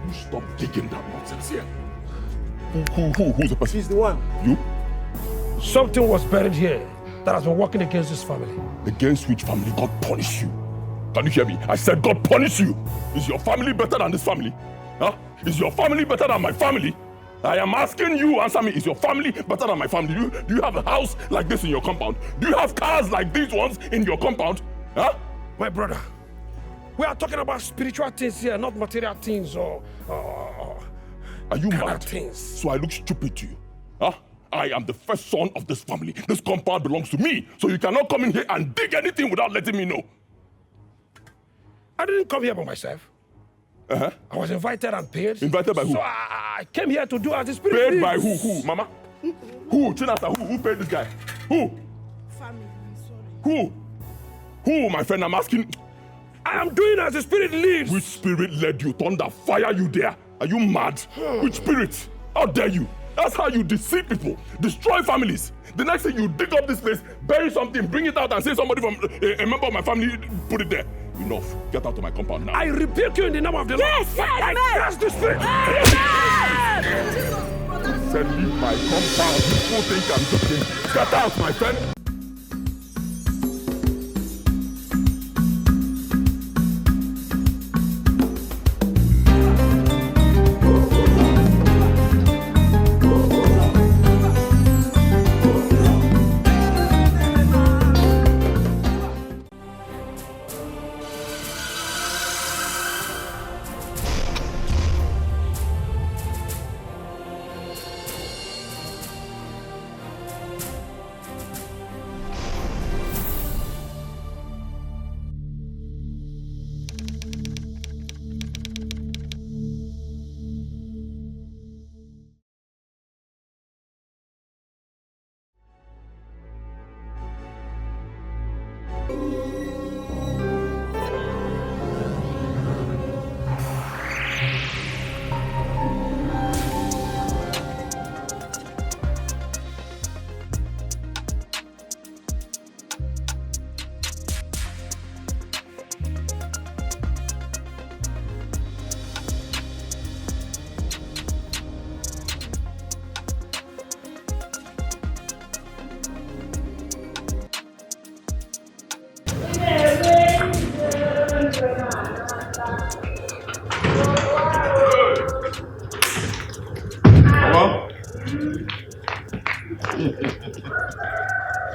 You stop digging that nonsense here. Who's the person? She's the one. You? Something was buried here that has been working against this family. Against which family God punish you? Can you hear me? I said God punish you. Is your family better than this family? Huh? Is your family better than my family? I am asking you, answer me, is your family better than my family? Do you have a house like this in your compound? Do you have cars like these ones in your compound? Huh? My brother, we are talking about spiritual things here, not material things or are you mad? Things. So I look stupid to you? Huh? I am the first son of this family. This compound belongs to me. So you cannot come in here and dig anything without letting me know. I didn't come here by myself. Uh-huh. I was invited and paid. Invited by who? So I came here to do as the spirit Paid leads. by who? Who? Mama? Who? Chinasa, who paid this guy? Who? Family, sorry. Who, my friend? I'm asking. I am doing as the spirit leads. Which spirit led you? Thunder, fire you there? Are you mad? Which spirit? How dare you? That's how you deceive people, destroy families. The next thing you dig up this place, bury something, bring it out and say somebody from a member of my family put it there. Enough. Get out of my compound now. I rebuke you in the name of the Lord. Yes, I curse the spirit. Said leave my compound. You don't think I'm joking. Get out, my friend.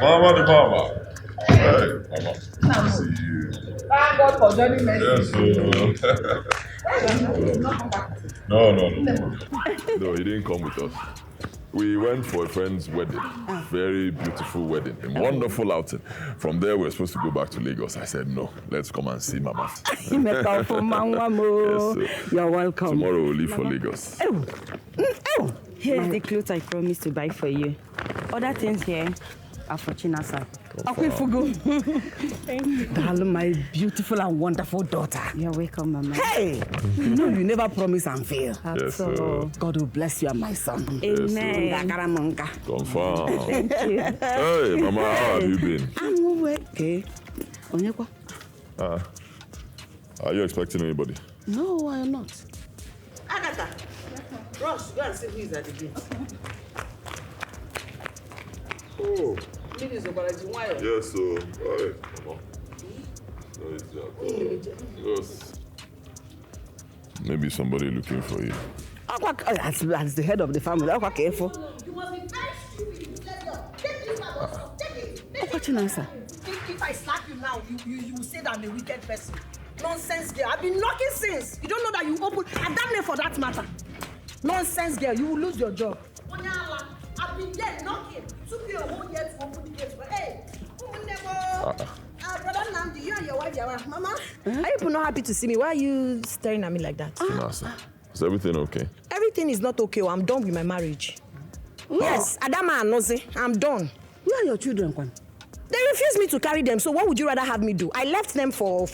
Mama the mama. Hey, mama. Good to see you. Thank God for joining me. Yes, No, he didn't come with us. We went for a friend's wedding. Very beautiful wedding. A wonderful outing. From there, we were supposed to go back to Lagos. I said, no, let's come and see Mama. Yes, you're welcome. Tomorrow we'll leave for Lagos. Here's the clothes I promised to buy for you. Other things here are for Chinasa. Okay, Fugu. Thank you. Darling, my beautiful and wonderful daughter. You're welcome, Mama. Hey! You know you never promise and fail. Yes, sir. God will bless you and my son. Amen. Yes, Confirm. Thank you. Hey, Mama, how have you been? I'm okay. Onyekwa? Are you expecting anybody? No, I am not. Agatha, Ross, go and see who is at the gate. Oh, yes, sir. Hey, Mama. Yes. Maybe somebody looking for you. As the head of the family, I'm careful. You must be very stupid. Take this man. Take it. What's your answer? If I slap you now, you will say that I'm a wicked person. Nonsense girl. I've been knocking since. You don't know that you open. I've done it for that matter. Nonsense girl. You will lose your job. Onyala, I've been there knocking. It took you a whole year to open the gate. But hey, brother Namdi, you and your wife, Mama. Are you people not happy to see me? Why are you staring at me like that? Is everything okay? Everything is not okay. I'm done with my marriage. Yes, Adama and Noze, I'm done. Where are your children, Kwan? They refused me to carry them, so what would you rather have me do? I left them for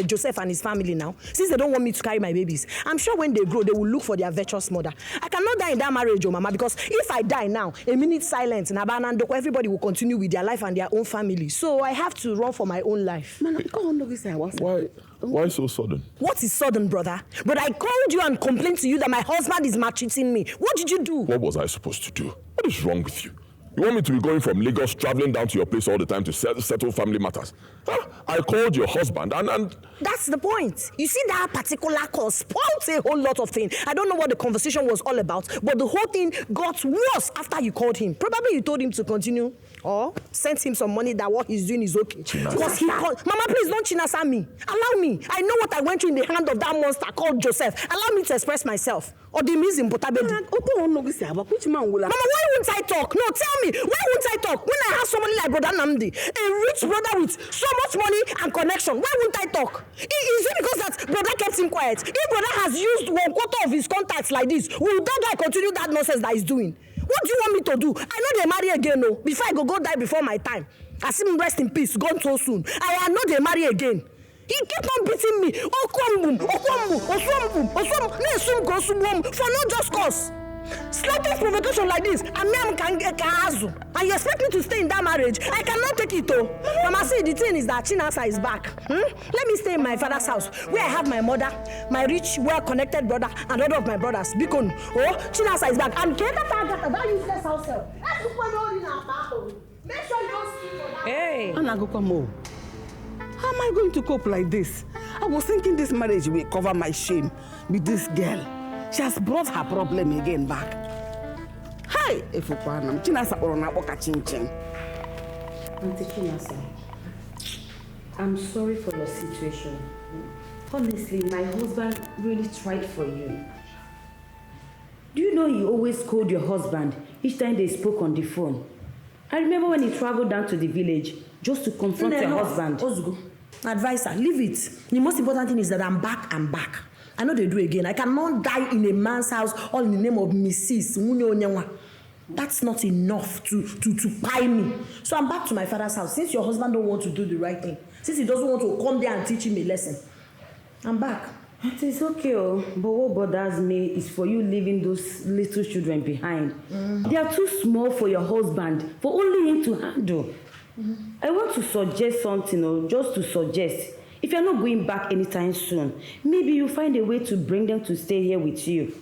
Joseph and his family now, since they don't want me to carry my babies. I'm sure when they grow, they will look for their virtuous mother. I cannot die in that marriage, oh, Mama, because if I die now, a minute silence, everybody will continue with their life and their own family. So I have to run for my own life. Why Why so sudden? What is sudden, brother? But I called you and complained to you that my husband is maltreating me. What did you do? What was I supposed to do? What is wrong with you? You want me to be going from Lagos, traveling down to your place all the time to settle family matters? Huh? I called your husband and... That's the point. You see, that particular call spoiled a whole lot of things. I don't know what the conversation was all about, but the whole thing got worse after you called him. Probably you told him to continue or sent him some money that what he's doing is okay. Because he called... Mama, please don't chinasa me. Allow me. I know what I went through in the hand of that monster called Joseph. Allow me to express myself. Or the means in Botabedi. Mama, why won't I talk? No, tell me. Why won't I talk? When I have somebody like Brother Namdi, a rich brother with so much money and connection, why won't I talk? Is it because that brother kept him quiet? If brother has used 1/4 of his contacts like this, will that guy continue that nonsense that he's doing? What do you want me to do? I know they marry again, no. Before I go die before my time. I see him rest in peace, gone so soon. I know they marry again. He kept on beating me. For no just cause. Slightest provocation like this, and you expect me to stay in that marriage? I cannot take it, though. Mama, see, the thing is that Chinasa is back. Let me stay in my father's house, where I have my mother, my rich, well-connected brother, and all of my brothers. Because, Chinasa is back. And get that useless house help. That's what in our battle. Make sure you don't sleep for that. Hey. Anagokwamo, how am I going to cope like this? I was thinking this marriage will cover my shame with this girl. She has brought her problem again back. Hi, Efukwanam. Chinasa orona boka chinchin. Auntie Chinasa, I'm sorry for your situation. Honestly, my husband really tried for you. Do you know you always called your husband each time they spoke on the phone? I remember when he traveled down to the village just to confront your husband. Ozgo, advisor, leave it. The most important thing is that I'm back. I know they do again. I cannot die in a man's house all in the name of Mrs. Munyo. That's not enough to buy me. So I'm back to my father's house. Since your husband don't want to do the right thing, since he doesn't want to come there and teach him a lesson, I'm back. It's okay, but what bothers me is for you leaving those little children behind. They are too small for your husband, for only him to handle. I want to suggest something, just to suggest. If you're not going back anytime soon, maybe you find a way to bring them to stay here with you.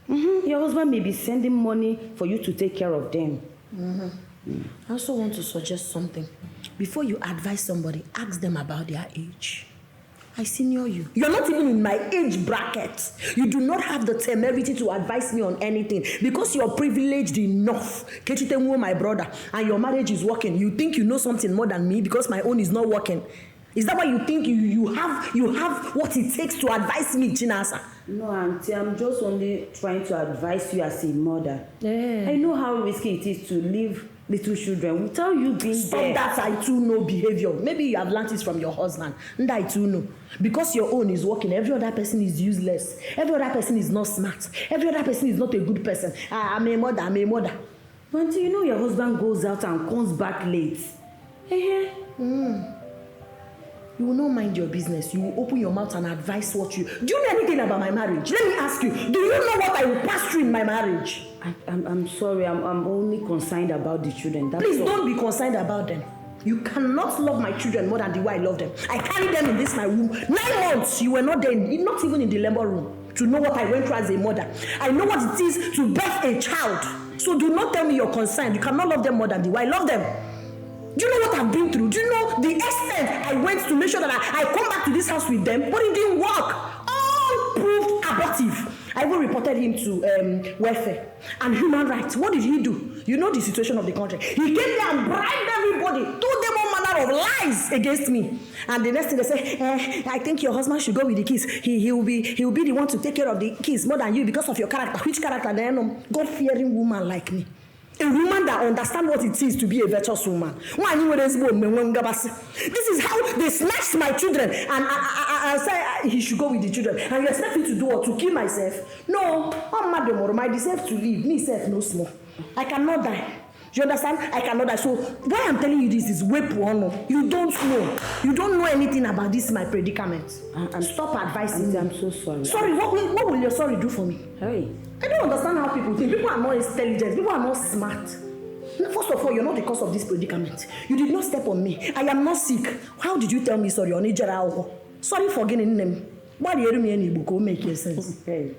Your husband may be sending money for you to take care of them. I also want to suggest something. Before you advise somebody, ask them about their age. I senior you. You're not even in my age bracket. You do not have the temerity to advise me on anything because you're privileged enough. Ketitemu, my brother, and your marriage is working. You think you know something more than me because my own is not working. Is that why you think you have what it takes to advise me, Chinasa? No, Auntie, I'm just only trying to advise you as a mother. I know how risky it is to leave little children without you being there. That I too know behavior. Maybe you have learned it from your husband. And I too know. Because your own is working, every other person is useless. Every other person is not smart. Every other person is not a good person. I'm a mother. But you know your husband goes out and comes back late. You will not mind your business. You will open your mouth and advise what you... Do you know anything about my marriage? Let me ask you. Do you know what I will pass through in my marriage? I'm sorry. I'm only concerned about the children. Please don't be concerned about them. You cannot love my children more than the way I love them. I carried them in this my womb. 9 months, you were not there, not even in the labor room, to know what I went through as a mother. I know what it is to birth a child. So do not tell me you're concerned. You cannot love them more than the way I love them. Do you know what I've been through? Do you know the extent I went to make sure that I come back to this house with them? But it didn't work. All proved abortive. I even reported him to welfare and human rights. What did he do? You know the situation of the country. He came there and bribed everybody, told them all manner of lies against me. And the next thing they say, I think your husband should go with the kids. He will be the one to take care of the kids more than you because of your character. Which character? Then God-fearing woman like me. A woman that understands what it is to be a virtuous woman. This is how they snatched my children and I said he should go with the children. And you expect me to do what? To kill myself? No, I'm mad tomorrow. I deserve to live. Me self no small. I cannot die. You understand? I cannot die. So why I'm telling you this is way poor. You don't know. You don't know anything about this my predicament. And stop advising me. I'm so sorry. Sorry, what will your sorry do for me? Hey. I don't understand how people think. People are not intelligent. People are not smart. First of all, you're not the cause of this predicament. You did not step on me. I am not sick. How did you tell me sorry on Ijera? Sorry for getting them. Why do you mean any book will make sense? Hey.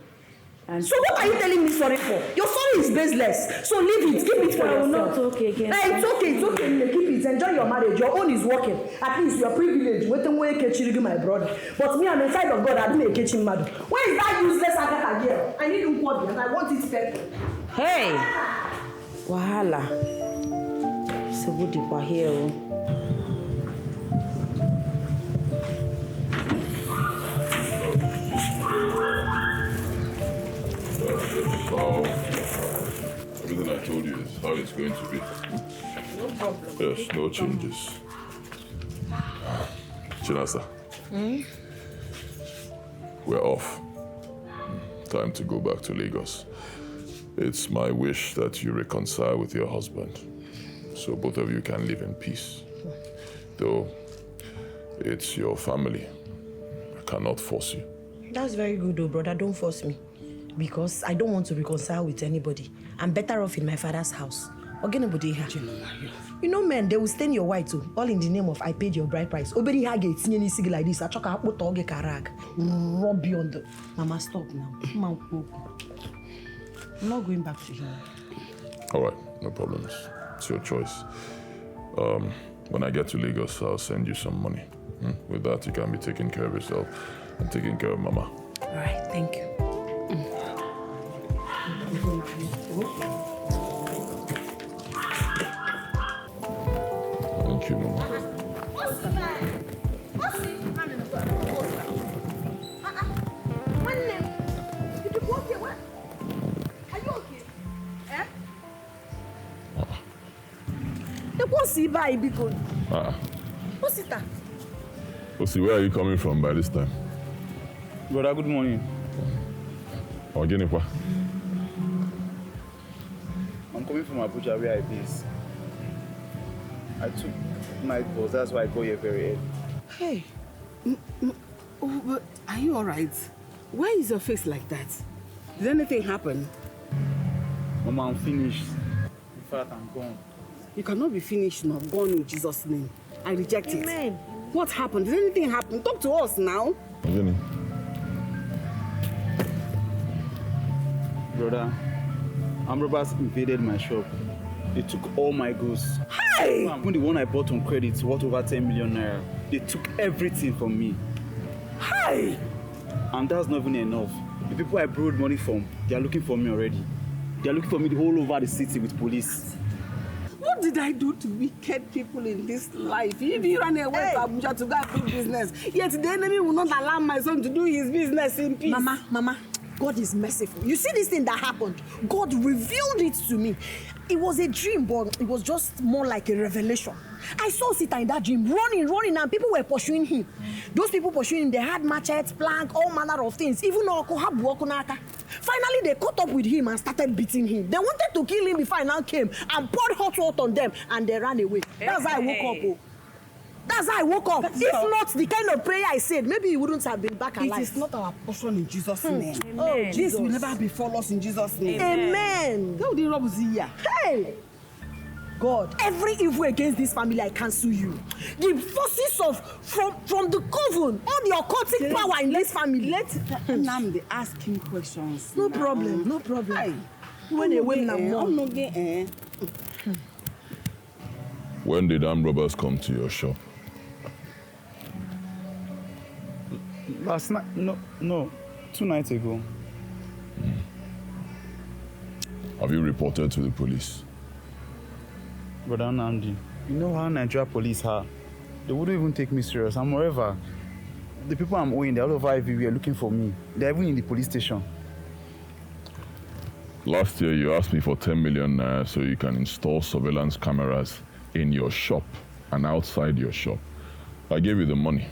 And So what are you telling me sorry for? Your sorry is baseless. So leave it. Keep it for I will yourself. not talk again. Hey, it's okay. It's okay. Keep it. Enjoy your marriage. Your own is working. At least you are privileged. Wait till we catch you, my brother. But me, I'm inside of God. I don't make catching mad. Where is that useless Agatha girl? I need Ukwadi and I want it better. Hey! Wahala. So good you are here. So, everything I told you is how it's going to be. No problem. Yes, no changes. Chinasa, we're off. Time to go back to Lagos. It's my wish that you reconcile with your husband, so both of you can live in peace. Though it's your family, I cannot force you. That's very good, though, brother. Don't force me. Because I don't want to reconcile with anybody. I'm better off in my father's house. You know, men, they will stain your white too, all in the name of I paid your bride price. Obedi hage it's any sig like this. I chuck out oge karag. Rub you on the. Mama, stop now. I'm not going back to him. All right, no problems. It's your choice. When I get to Lagos, I'll send you some money. With that, you can be taking care of yourself and taking care of Mama. All right, thank you. Thank you, Mama. Osi, where are you coming from by this time? Brother, good morning. Ogenipa. I'm coming from Abuja where I base. I took night bus, that's why I got here very early. Hey, but are you all right? Why is your face like that? Did anything happen? Mama, I'm finished. In fact, I'm gone. You cannot be finished nor gone in Jesus' name. I reject it. Amen. What happened? Did anything happen? Talk to us now. Ogeni. Brother, armed robbers invaded my shop. They took all my goods. Hey! Even the one I bought on credit worth over 10 million naira. They took everything from me. Hey! And that's not even enough. The people I borrowed money from, they are looking for me already. They are looking for me all over the city with police. What did I do to wicked people in this life? If you ran away to Abuja to go and do business, yet the enemy will not allow my son to do his business in peace. Mama, God is merciful. You see this thing that happened? God revealed it to me. It was a dream, but it was just more like a revelation. I saw Sita in that dream, running, and people were pursuing him. Those people pursuing him, they had machetes, plank, all manner of things. Even Finally, they caught up with him and started beating him. They wanted to kill him before I now came and poured hot water on them, and they ran away. That's how I woke up. Oh. That's how I woke up. If not the kind of prayer I said, maybe he wouldn't have been back alive. It is not our portion in Jesus' name. Oh, This Jesus. will never befall us in Jesus' name. Amen. Go the rob here. Hey! God, every evil against this family, I cancel you. The forces from the coven, all the occultic power in this family. Let Namdi ask him questions. No now. problem, no problem. Hey. When they win now, When did armed robbers come to your shop? Last night? No, 2 nights ago. Have you reported to the police? Brother Nnamdi, you know how Nigeria police are. They wouldn't even take me serious. And moreover, the people I'm owing, they're all over everywhere looking for me. They're even in the police station. Last year, you asked me for 10 million naira so you can install surveillance cameras in your shop and outside your shop. I gave you the money.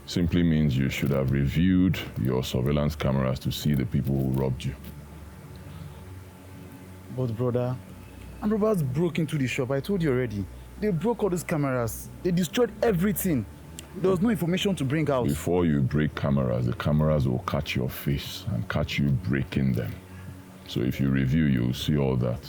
Simply means you should have reviewed your surveillance cameras to see the people who robbed you. But brother, and robbers broke into the shop. I told you already. They broke all these cameras. They destroyed everything. There was no information to bring out. Before you break cameras, the cameras will catch your face and catch you breaking them. So if you review, you'll see all that.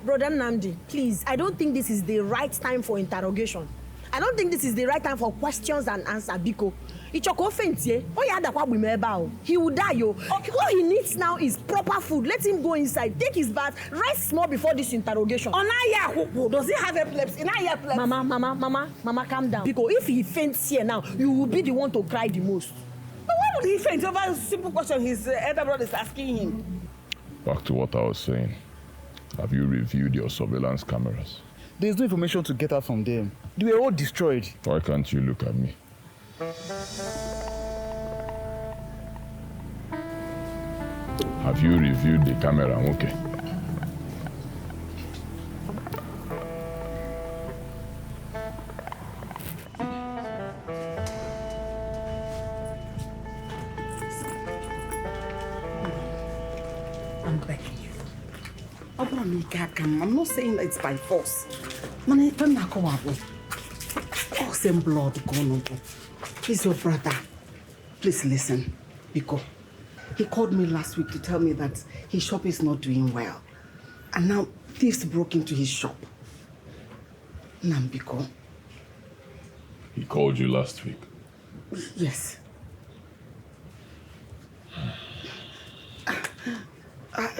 Brother Nnamdi, please, I don't think this is the right time for interrogation. I don't think this is the right time for questions and answers, Biko. Ichoko faint ye. Oh yeah, that we eba. He will die yo. All he needs now is proper food. Let him go inside, take his bath, rest small before this interrogation. Does he have epilepsy? Mama, calm down. Because if he faints here now, you will be the one to cry the most. But why would he faint over a simple question his elder brother is asking him? Back to what I was saying. Have you reviewed your surveillance cameras? There's no information to get out from them. They were all destroyed. Why can't you look at me? Have you reviewed the camera? Okay. I'm begging you. I'm not saying that it's by force. Man, all same blood gone. He's your brother. Please listen, Biko. He called me last week to tell me that his shop is not doing well. And now thieves broke into his shop. Biko. He called you last week? Yes.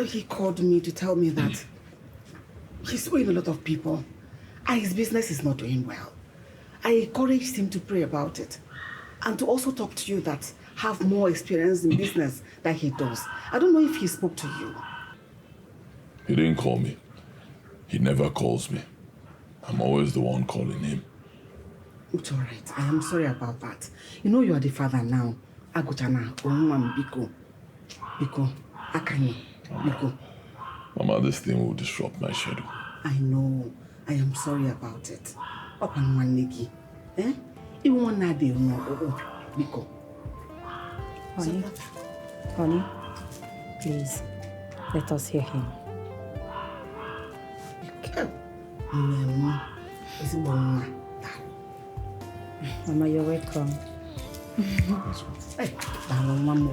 He called me to tell me that he's owing a lot of people and his business is not doing well. I encouraged him to pray about it and to also talk to you that have more experience in business than he does. I don't know if he spoke to you. He didn't call me. He never calls me. I'm always the one calling him. It's all right. I am sorry about that. You know you are the father now. Agutana, Biko. Biko, Akanyi, Biko. Mama, this thing will disrupt my schedule. I know. I am sorry about it. Open one Nikki. Even one day, Biko. Honey, please, let us hear him. Mama, you're welcome. Hey, Mama.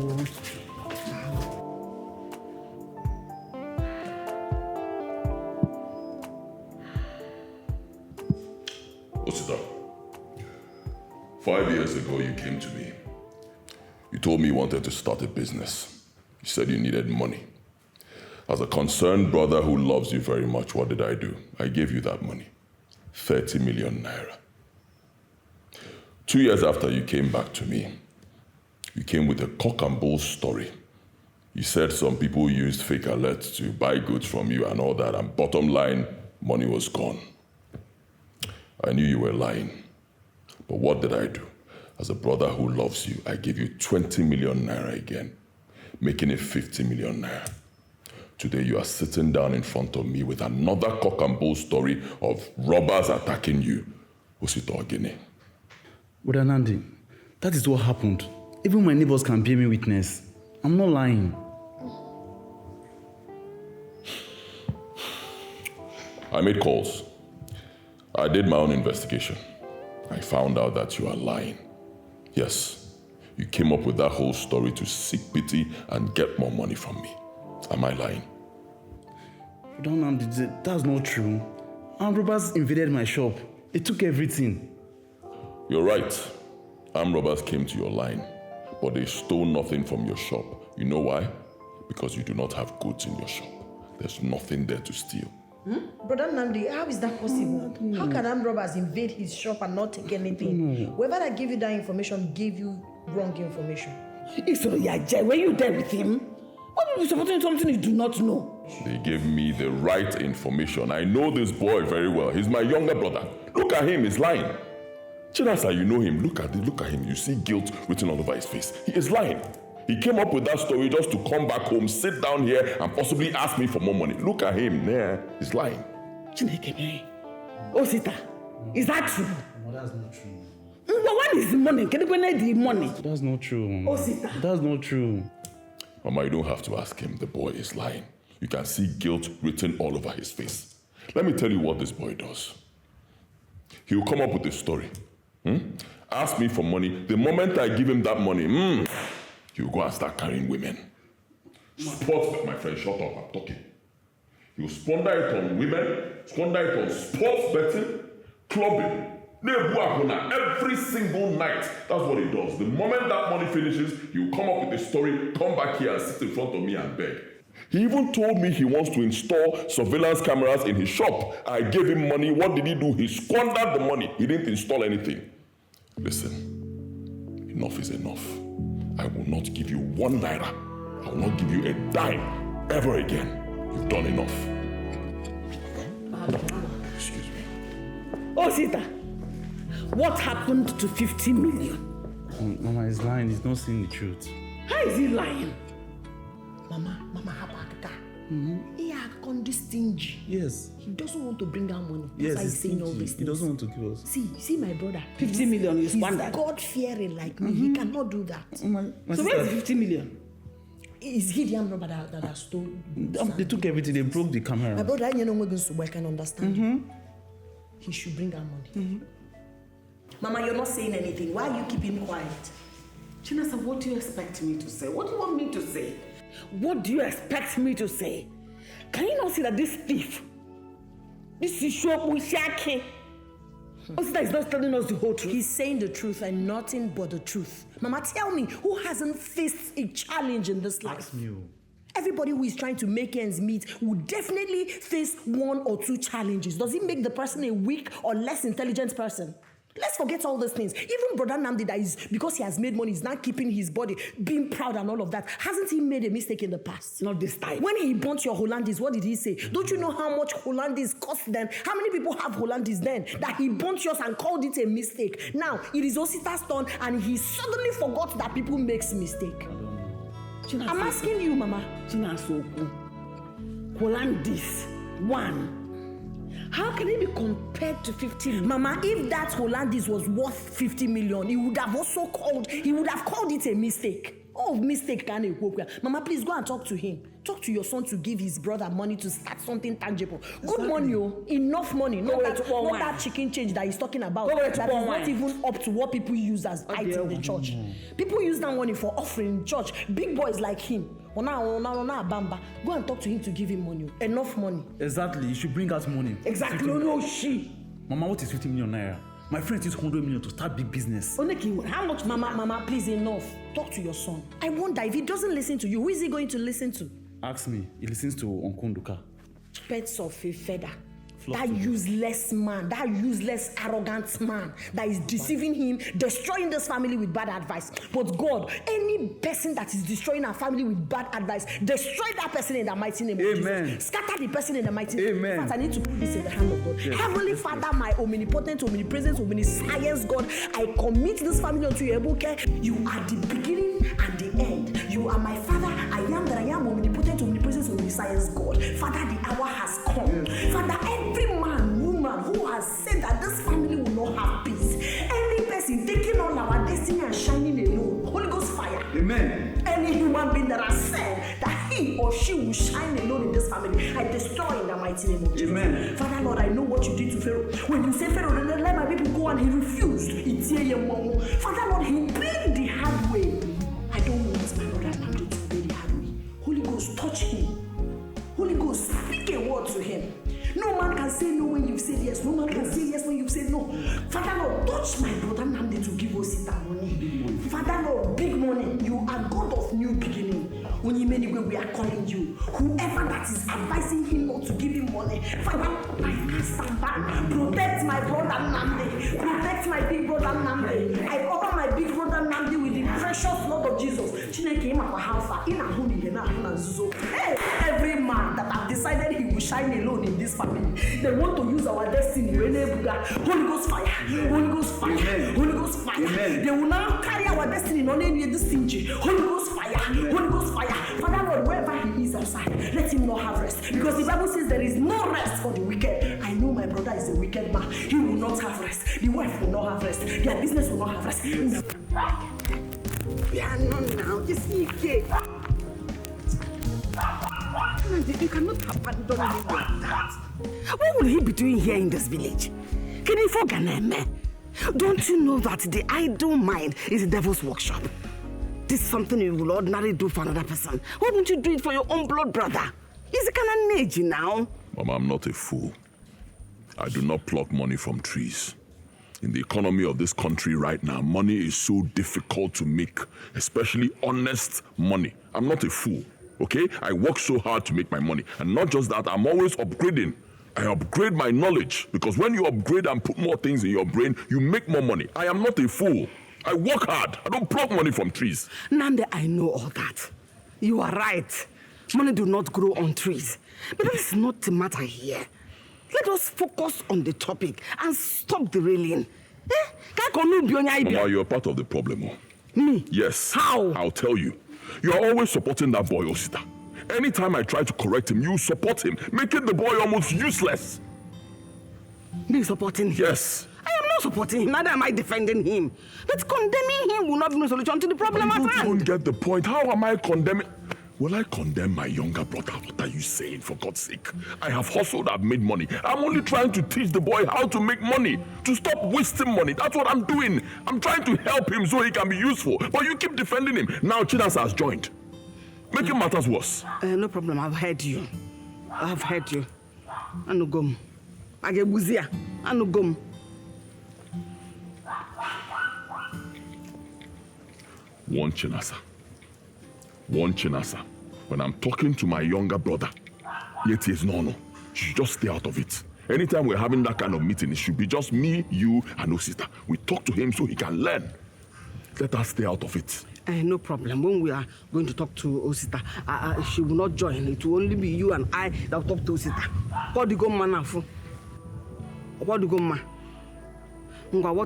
Osita, 5 years ago you came to me. You told me you wanted to start a business. You said you needed money. As a concerned brother who loves you very much, what did I do? I gave you that money. 30 million naira. 2 years after you came back to me, you came with a cock and bull story. You said some people used fake alerts to buy goods from you and all that, and bottom line, money was gone. I knew you were lying. But what did I do? As a brother who loves you, I gave you 20 million naira again, making it 50 million naira. Today you are sitting down in front of me with another cock and bull story of robbers attacking you. Osita Ogene. Brother Nandi, that is what happened. Even my neighbors can bear me witness. I'm not lying. I made calls. I did my own investigation. I found out that you are lying. Yes, you came up with that whole story to seek pity and get more money from me. Am I lying? That's not true. Armed robbers invaded my shop. They took everything. You're right. Armed robbers came to your line, but they stole nothing from your shop. You know why? Because you do not have goods in your shop. There's nothing there to steal. Brother Nandi, how is that possible? How can armed robbers invade his shop and not take anything? Whoever that gave you that information gave you wrong information. Were you there with him? Why are you supporting something you do not know? They gave me the right information. I know this boy very well. He's my younger brother. Look at him, he's lying. Chinasa, you know him. Look at him. You see guilt written all over his face. He is lying. He came up with that story just to come back home, sit down here, and possibly ask me for more money. Look at him there. He's lying. Chineke, Osita, is that true? No, that's not true. What is the money? Can you find the money? That's not true, Mama. Osita. That's not true. Mama, you don't have to ask him. The boy is lying. You can see guilt written all over his face. Let me tell you what this boy does. He'll come up with a story. Ask me for money. The moment I give him that money, he'll go and start carrying women. Sports, my friend, shut up, I'm talking. He'll squander it on women, squander it on sports betting, clubbing, Every single night, that's what he does. The moment that money finishes, he'll come up with a story, come back here and sit in front of me and beg. He even told me he wants to install surveillance cameras in his shop. I gave him money. What did he do? He squandered the money. He didn't install anything. Listen, enough is enough. I will not give you 1 naira. I will not give you a dime ever again. You've done enough. Excuse me. Oh, Sita, what happened to 50 million? Mama is lying. He's not saying the truth. How is he lying? Mama, Habakaka. He had gone this stingy. Yes. He doesn't want to bring out money. Yes, That's why he's saying all these things. He doesn't want to give us. See my brother. 50 million is He's squandered. God-fearing like me. He cannot do that. So where is 50 million? Is he the number that stole? They took everything. They broke the camera. My brother, I can understand. He should bring out money. Mama, you're not saying anything. Why are you keeping quiet? Chinasa, what do you expect me to say? What do you want me to say? What do you expect me to say? Can you not see that this thief, this is Shaki, Osita is not telling us the whole truth? He's saying the truth and nothing but the truth. Mama, tell me, who hasn't faced a challenge in this life? Ask me. Everybody who is trying to make ends meet will definitely face 1 or 2 challenges. Does it make the person a weak or less intelligent person? Let's forget all those things. Even Brother Namdi, that is because he has made money, he's not keeping his body, being proud and all of that. Hasn't he made a mistake in the past? Not this time. When he burnt your Hollandis, what did he say? Don't you know how much Hollandis cost then? How many people have Hollandis then? That he burnt yours and called it a mistake. Now, it is Osita's turn and he suddenly forgot that people makes mistake. I'm asking you, Mama. Chinasoku, Hollandis, 1. How can it be compared to 50 million? Mama, if that Hollandis was worth 50 million, he would have called it a mistake. Oh, mistake can you work? Mama, please go and talk to him. Talk to your son to give his brother money to start something tangible. Good money, enough money. Not that chicken change that he's talking about. That is not even up to what people use as items in the church. People use that money for offering in church. Big boys like him. Go and talk to him to give him money. Enough money. Exactly. You should bring out money. Exactly. No, she. Mama, what is 50 million naira? My friend used 100 million to start big business. How much? Mama, please, enough. Talk to your son. I wonder if he doesn't listen to you, who is he going to listen to? Ask me. He listens to Uncle Nduka. Pets of a feather. That useless man, that useless, arrogant man that is deceiving him, destroying this family with bad advice. But God, any person that is destroying our family with bad advice, destroy that person in the mighty name of Jesus. Scatter the person in the mighty name. Amen. In fact, I need to put this in the hand of God. Yes. Heavenly Father, my omnipotent, omnipresent, omniscience God, I commit this family unto your able care. You are the beginning and the end. You are my Father. I am that I am, omnipotent, omnipresent, omniscience God. Father, the hour has come. Yes. Father, every man, woman who has said that this family will not have peace, any person taking on our destiny and shining alone, Holy Ghost fire. Amen. Any human being that has said that he or she will shine alone in this family, I destroy in the mighty name of Jesus. Amen. Father Lord, I know what you did to Pharaoh. When you say Pharaoh, let my people go, and he refused. Father Lord, he paid the hard way. I don't want my brother Namdi to pay the hard way. Holy Ghost, touch him. Holy Ghost, speak a word to him. No man can say no when you've said yes. No man can say yes when you've said no. Father Lord, touch my brother Namdi to give us that money. Father Lord, big money. You are God of new beginning. When you many way we are calling you. Whoever that is advising him not to give him money, Father, I can stand back. Protect my brother Namdi. Protect my big brother Namdi. I cover my big brother Namdi with the precious blood of Jesus. Hey, every man that have decided he will shine alone in this family, they want to use our destiny. Holy Ghost fire. Holy Ghost fire. Amen. Holy Ghost fire. Amen. They will now carry our destiny not only in this stingy. Holy Ghost fire. Amen. Holy Ghost fire. Father Lord, wherever he is outside, let him not have rest. Because the Bible says there is no rest for the wicked. I know my brother is a wicked man. He will not have rest. The wife will not have rest. Their business will not have rest. Yeah, no, now, just me, okay. You cannot abandon him like that. What will he be doing here in this village? Can he forget me? Don't you know that the idle mind is the devil's workshop? This is something you will ordinarily do for another person. Why won't you do it for your own blood brother? He's a kind of age now. Mama, I'm not a fool. I do not pluck money from trees. In the economy of this country right now, money is so difficult to make, especially honest money. I'm not a fool, okay? I work so hard to make my money. And not just that, I'm always upgrading. I upgrade my knowledge, because when you upgrade and put more things in your brain, you make more money. I am not a fool. I work hard. I don't pluck money from trees. Nande, I know all that. You are right. Money do not grow on trees. But that is not the matter here. Let us focus on the topic and stop the railing. Mama, you're part of the problem. Me? Yes. How? I'll tell you. You are always supporting that boy, Osita. Anytime I try to correct him, you support him, making the boy almost useless. Me supporting him? Yes. I am not supporting him, neither am I defending him. But condemning him will not be a solution to the problem at hand. You don't get the point. How am I condemning? Will I condemn my younger brother? What are you saying, for God's sake? I have hustled, I've made money. I'm only trying to teach the boy how to make money, to stop wasting money. That's what I'm doing. I'm trying to help him so he can be useful. But you keep defending him. Now Chinasa has joined, making matters worse. No problem, I've heard you. I've heard you. Anugum. Agebuzia. Anugum. One Chinasa. When I'm talking to my younger brother, yet he is no. You should just stay out of it. Anytime we're having that kind of meeting, it should be just me, you, and Osita. We talk to him so he can learn. Let us stay out of it. No problem. When we are going to talk to Osita, she will not join. It will only be you and I that will talk to Osita. What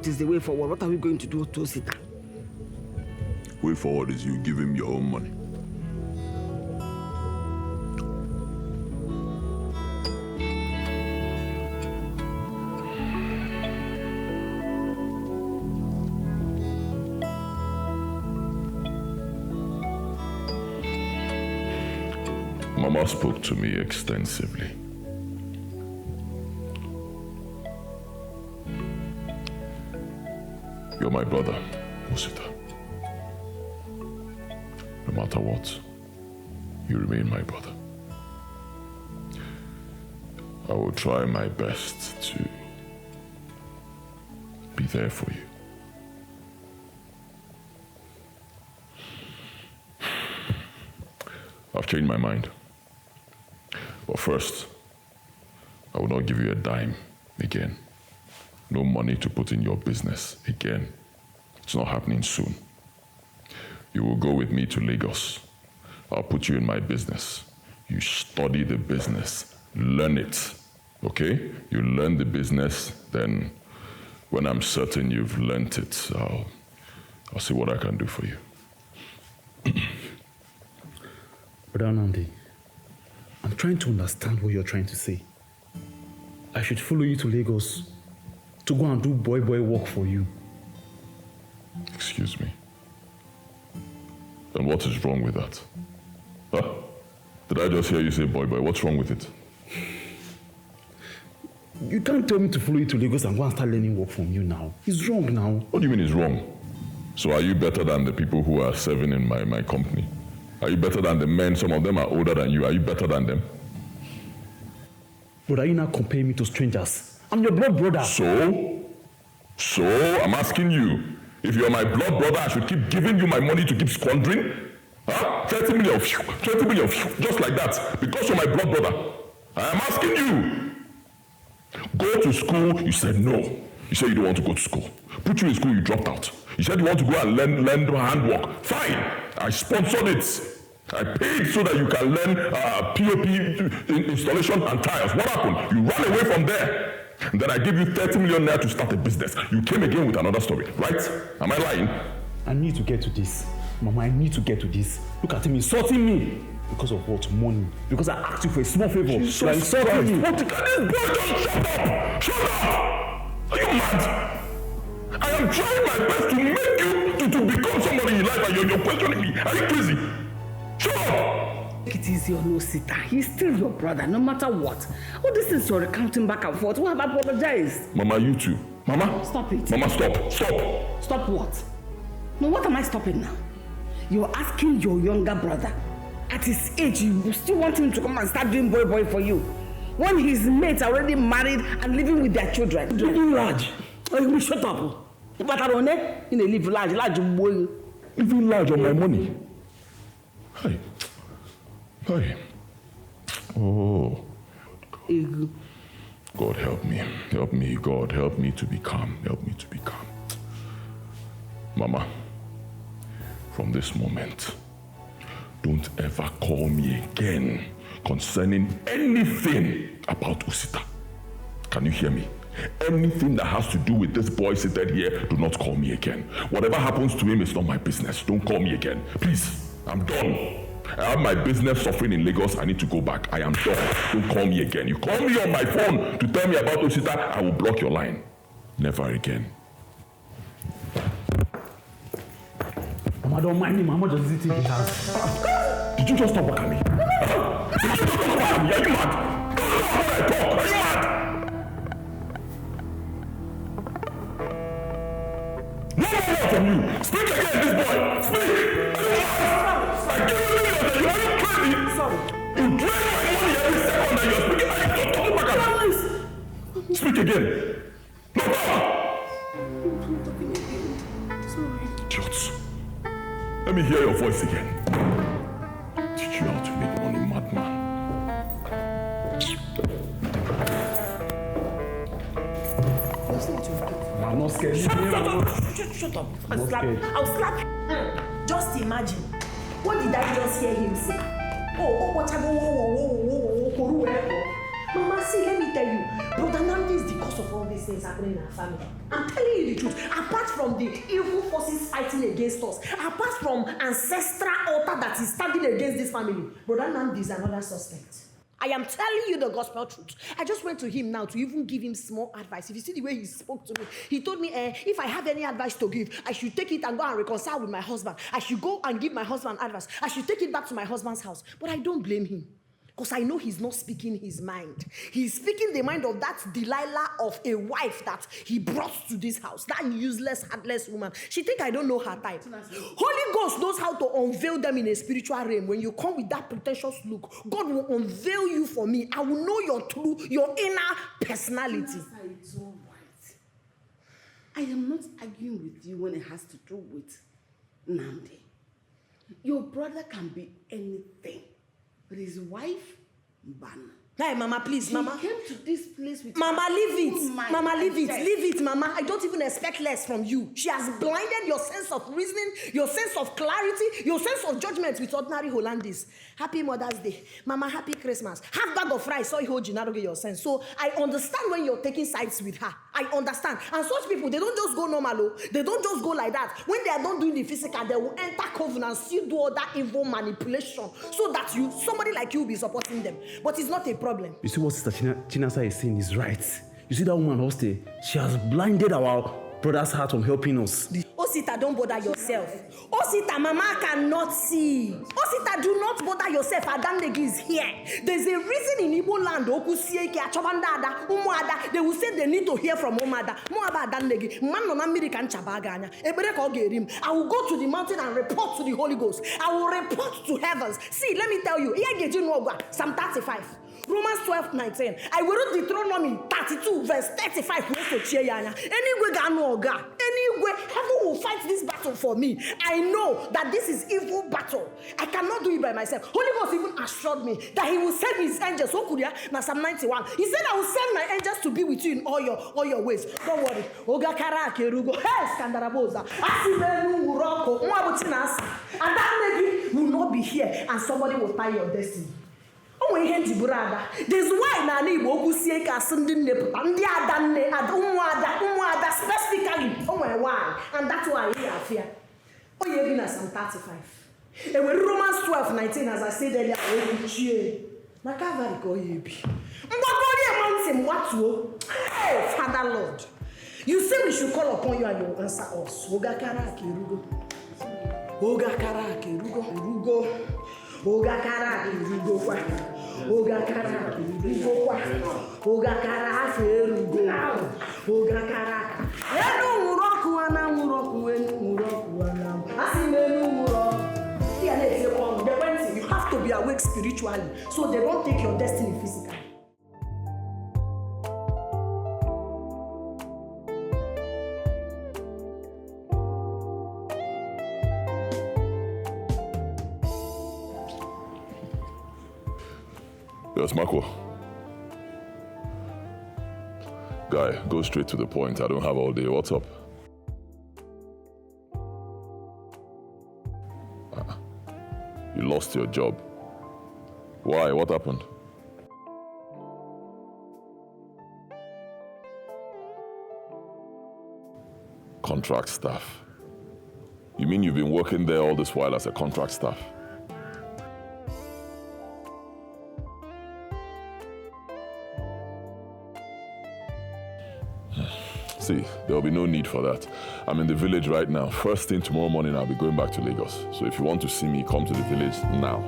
is the way forward? What are we going to do to Osita? Way forward is you give him your own money. Mama spoke to me extensively. You're my brother, Osita. No matter what, you remain my brother. I will try my best to be there for you. I've changed my mind. But first, I will not give you a dime again. No money to put in your business again. It's not happening soon. You will go with me to Lagos. I'll put you in my business. You study the business, learn it, okay? You learn the business, then when I'm certain you've learned it, I'll see what I can do for you. Brother Nandi, I'm trying to understand what you're trying to say. I should follow you to Lagos to go and do boy work for you. Excuse me. And what is wrong with that? Huh? Did I just hear you say boy? What's wrong with it? You can't tell me to follow you to Lagos and go and start learning work from you now. It's wrong now. What do you mean it's wrong? So are you better than the people who are serving in my company? Are you better than the men? Some of them are older than you. Are you better than them? But are you now comparing me to strangers? I'm your blood brother. So, I'm asking you, if you're my blood brother, I should keep giving you my money to keep squandering? Huh? 20 million, just like that, because you're my blood brother. I am asking you. Go to school, you said no. You said you don't want to go to school. Put you in school, you dropped out. You said you want to go and learn handwork. Fine, I sponsored it. I paid so that you can learn POP installation and tiles. What happened? You ran away from there. And then I gave you 30 million naira to start a business. You came again with another story, right? Am I lying? I need to get to this. Mama, I need to get to this. Look at him insulting me. Because of what? Money. Because I asked you for a small favor. You're insulting me. What? This boy, just shut up! Shut up! Are you mad? I am trying my best to make you to become somebody in life, and you're questioning me. Are you crazy? Shut up! Take it easy on Osita. He's still your brother, no matter what. All these things you're recounting back and forth. We have apologized. Mama, you too. Mama? Stop it. Mama, stop. Stop. Stop what? No, what am I stopping now? You're asking your younger brother. At his age, you still want him to come and start doing boy for you. When his mates are already married and living with their children. Living large. Oh, you will shut up. But I don't know. You live large boy. Living large on my money. Hey. Hey. Oh. God help me. Help me, God. Help me to be calm. Help me to be calm. Mama, from this moment, don't ever call me again concerning anything about Osita. Can you hear me? Anything that has to do with this boy seated here, do not call me again. Whatever happens to him is not my business. Don't call me again. Please, I'm done. I have my business suffering in Lagos. I need to go back. I am done. Don't call me again. You call me on my phone to tell me about Osita, I will block your line. Never again. Mama, don't mind me. Mama just visiting the house. Did you just stop working me? Did you just stop working me? Are you mad? Are you mad? No more from you. Speak again, this boy. Speak. I give you millions and you are crazy. Sorry. You drain my money every second and you're speaking like you don't talk back. Speak again. No power. Sorry. Idiots. Let me hear your voice again. Teach you how to make money, madman. I'm not scared. Shut up. I'll slap. Just imagine. What did I just hear him say? Mama, see, let me tell you. Brother Nandi is the cause of all these things happening in our family. I'm telling you the truth. Apart from the evil forces fighting against us, apart from ancestral altar that is standing against this family, Brother Nandi is another suspect. I am telling you the gospel truth. I just went to him now to even give him small advice. If you see the way he spoke to me, he told me, if I have any advice to give, I should take it and go and reconcile with my husband. I should go and give my husband advice. I should take it back to my husband's house. But I don't blame him. Because I know he's not speaking his mind. He's speaking the mind of that Delilah of a wife that he brought to this house. That useless, heartless woman. She think I don't know her type. Holy Ghost knows how to unveil them in a spiritual realm. When you come with that pretentious look, God will unveil you for me. I will know your true, your inner personality. It's all right. I am not arguing with you when it has to do with Nandi. Your brother can be anything. But his wife, Ban. Hey, Mama, please, Mama. He came to this place with Mama, leave it. Mama, leave it. Yes. Leave it, Mama. I don't even expect less from you. She has blinded your sense of reasoning, your sense of clarity, your sense of judgment with ordinary Hollandis. Happy Mother's Day. Mama, happy Christmas. Half bag of rice, so you hold your sense. So I understand when you're taking sides with her. I understand. And such people, they don't just go normal. They don't just go like that. When they are not doing the physical, they will enter covenant, still do all that evil manipulation so that somebody like you will be supporting them. But it's not a problem. You see what Sister Chinasa is saying is right. You see that woman, Hoste, she has blinded our brother's heart from helping us. Osita, don't bother yourself. Osita, Mama cannot see. Osita, do not bother yourself. Adamnegi is here. There's a reason in Igbo land, they will say they need to hear from Omada. Moaba Adamnegi, man on American Chabaganya. I will go to the mountain and report to the Holy Ghost. I will report to heavens. See, let me tell you, Psalm 35. Romans 12:19. I will read Deuteronomy 32, verse 35. Anyway, heaven will fight this battle for me. I know that this is evil battle. I cannot do it by myself. Holy Ghost even assured me that he will send his angels. Now Psalm 91. He said, I will send my angels to be with you in all your ways. Don't worry. And that lady will not be here and somebody will tie your destiny. There's why Nani Boku Sieka Sundin Ada specifically. Why? And that's why he are fear. Oh, you've been at Psalm 35. And when Romans 12:19, as I said earlier, hey, Father Lord, you say we should call upon you and you will answer us. You have to be awake spiritually so they don't take your destiny physically. Yes, Marco. Guy, go straight to the point. I don't have all day. What's up? You lost your job. Why? What happened? Contract staff. You mean you've been working there all this while as a contract staff? See, there will be no need for that. I'm in the village right now. First thing tomorrow morning, I'll be going back to Lagos. So if you want to see me, come to the village now.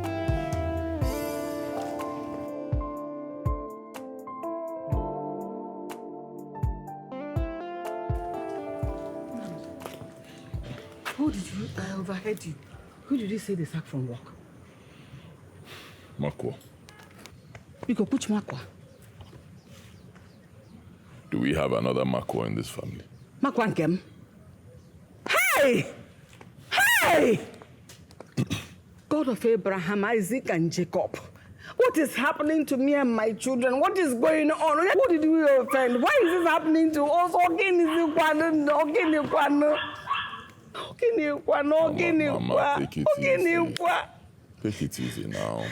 Who did you? I overheard you. Who did you say they sacked from work? Marco. You go put Marco. Do we have another Marco in this family? Marco and Kem. Hey! Hey! God of Abraham, Isaac, and Jacob. What is happening to me and my children? What is going on? Who did we offend? Why is this happening to us? Mama, take it easy. Take it easy now.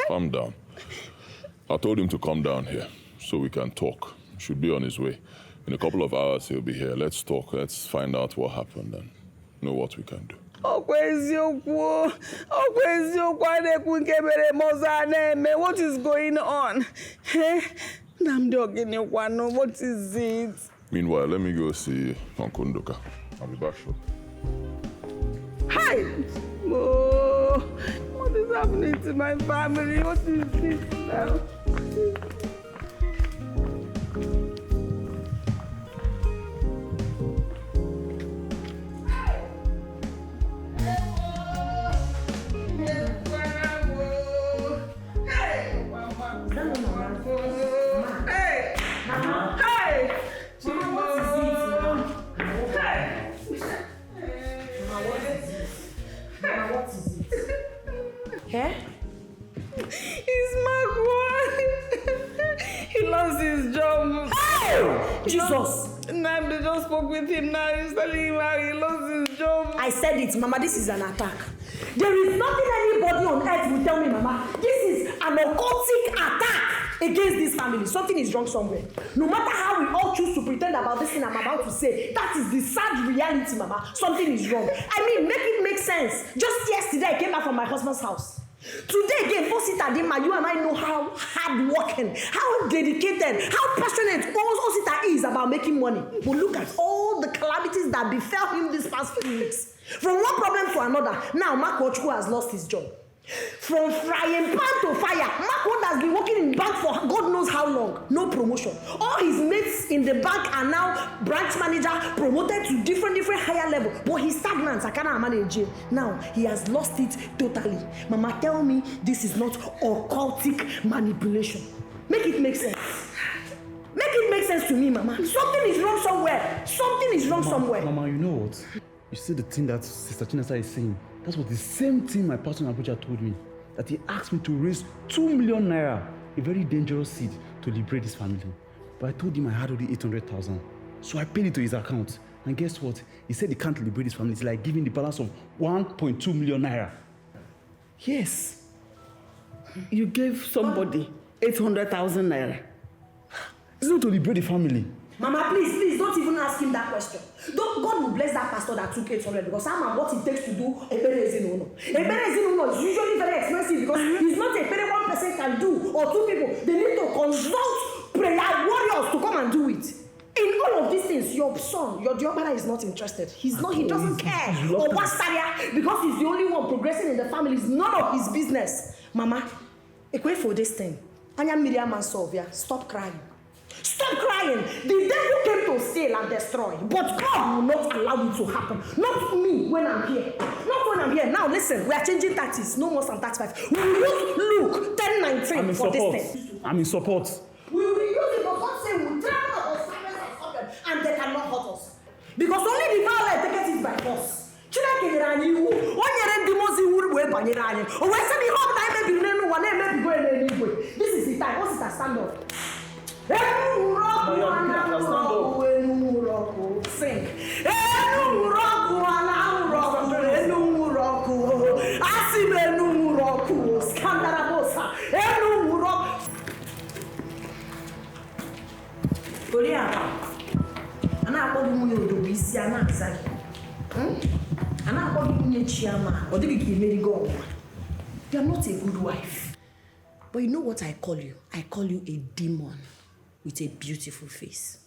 Calm down. I told him to come down here so we can talk. Should be on his way. In a couple of hours, he'll be here. Let's talk. Let's find out what happened and know what we can do. What is going on? What is it? Meanwhile, let me go see Uncle Nduka. I'll be back shortly. Hi! Oh, what is happening to my family? What is this now? He's Marco. He lost his job. Hey! Jesus! Now they just spoke with him now. He's telling him how he lost his job. I said it, Mama, this is an attack. There is nothing anybody on earth will tell me, Mama. This is an occultic attack against this family. Something is wrong somewhere. No matter how we all choose to pretend about this thing I'm about to say, that is the sad reality, Mama. Something is wrong. I mean, make it make sense. Just yesterday, I came back from my husband's house. Today again, Osita Dima, you and I know how hardworking, how dedicated, how passionate Osita is about making money. But look at all the calamities that befell him these past few weeks. From one problem to another, now Mark Ochukwu has lost his job. From frying pan to fire, Mark has been working in bank for God knows how long. No promotion. All his mates in the bank are now branch manager, promoted to different higher level. But he's stagnant. I cannot manage it. Now he has lost it totally. Mama, tell me this is not occultic manipulation. Make it make sense. Make it make sense to me, Mama. Something is wrong somewhere. Something is wrong somewhere. Mama, you know what? You see the thing that Sister Chinasa is saying? That was the same thing my pastor in Abuja told me. That he asked me to raise 2 million naira, a very dangerous seed, to liberate his family. But I told him I had only 800,000. So I paid it to his account. And guess what? He said he can't liberate his family. It's like giving the balance of 1.2 million naira. Yes. You gave somebody 800,000 naira. It's not to liberate the family. Mama, please, don't even ask him that question. God will bless that pastor that took 800 because I'm what it takes to do a Ebenezer is usually very expensive because it's not a very one person can do or two people. They need to consult prayer warriors to come and do it. In all of these things, your son, your Diobara is not interested. He doesn't care. Or Wasaria, because he's the only one progressing in the family. It's none of his business. Mama, equate for this thing. Anya Miriam and Sylvia, stop crying. Stop crying. The devil came to steal and destroy, but God will not allow it to happen. Not me when I'm here. Not when I'm here. Now listen, we are changing tactics. No more than 35. We will use Luke 10:19 for this thing. I'm in support. We will use it, but God say we will travel our assignments and stop and they cannot hurt us. Because only the violent take it by force. This is stand up. Sing. You are not a good wife. But you know what I call you? I call you a demon with a beautiful face.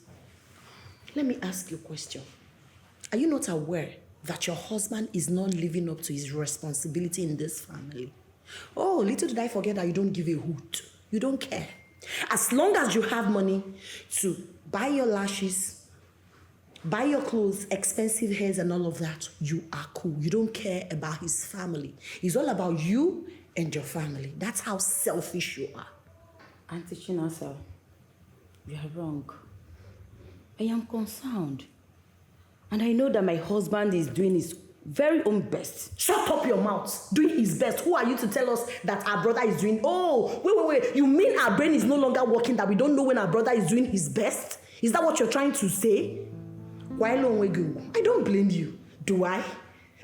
Let me ask you a question. Are you not aware that your husband is not living up to his responsibility in this family? Oh, little did I forget that you don't give a hoot. You don't care. As long as you have money to buy your lashes, buy your clothes, expensive hairs and all of that, you are cool. You don't care about his family. It's all about you and your family. That's how selfish you are. Auntie Chinasa, you are wrong. I am concerned. And I know that my husband is doing his very own best. Shut up your mouth. Doing his best. Who are you to tell us that our brother is doing? Oh, wait. You mean our brain is no longer working, that we don't know when our brother is doing his best? Is that what you're trying to say? Why long ago? I don't blame you. Do I?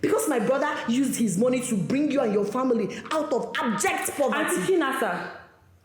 Because my brother used his money to bring you and your family out of abject poverty. Auntie Chinasa,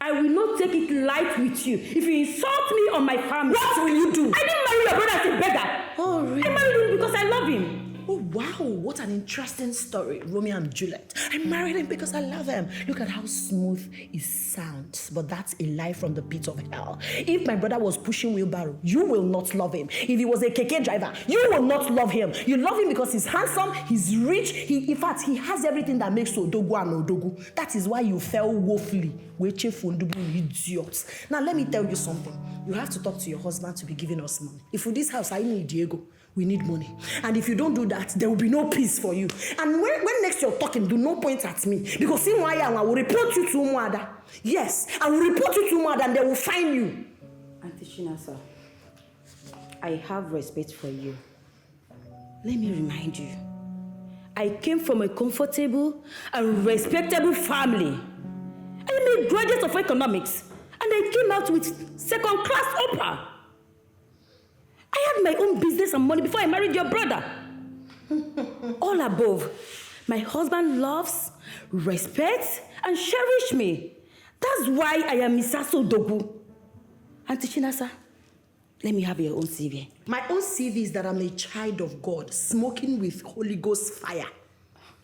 I will not take it light with you if you insult me or my family. What will you do? I didn't marry your brother as a beggar. Oh, really? I married him because I love him. Oh, wow. What an interesting story. Romeo and Juliet. I married him because I love him. Look at how smooth it sounds. But that's a lie from the pit of hell. If my brother was pushing wheelbarrow, you will not love him. If he was a keke driver, you will not love him. You love him because he's handsome, he's rich. In fact, he has everything that makes Odogu and Odogu. That is why you fell woefully. Idiots. Now, let me tell you something. You have to talk to your husband to be giving us money. If for this house, I need Diego. We need money. And if you don't do that, there will be no peace for you. And when next you're talking, do not point at me. Because see why I will report you to Umuada. Yes, I will report you to Umuada and they will find you. Auntie Chinasa, I have respect for you. Let me remind you. I came from a comfortable and respectable family. I am a graduate of economics. And I came out with second-class upper. I had my own business and money before I married your brother. All above, my husband loves, respects, and cherishes me. That's why I am Misaso Dogu. Auntie Chinasa, let me have your own CV. My own CV is that I'm a child of God, smoking with Holy Ghost fire.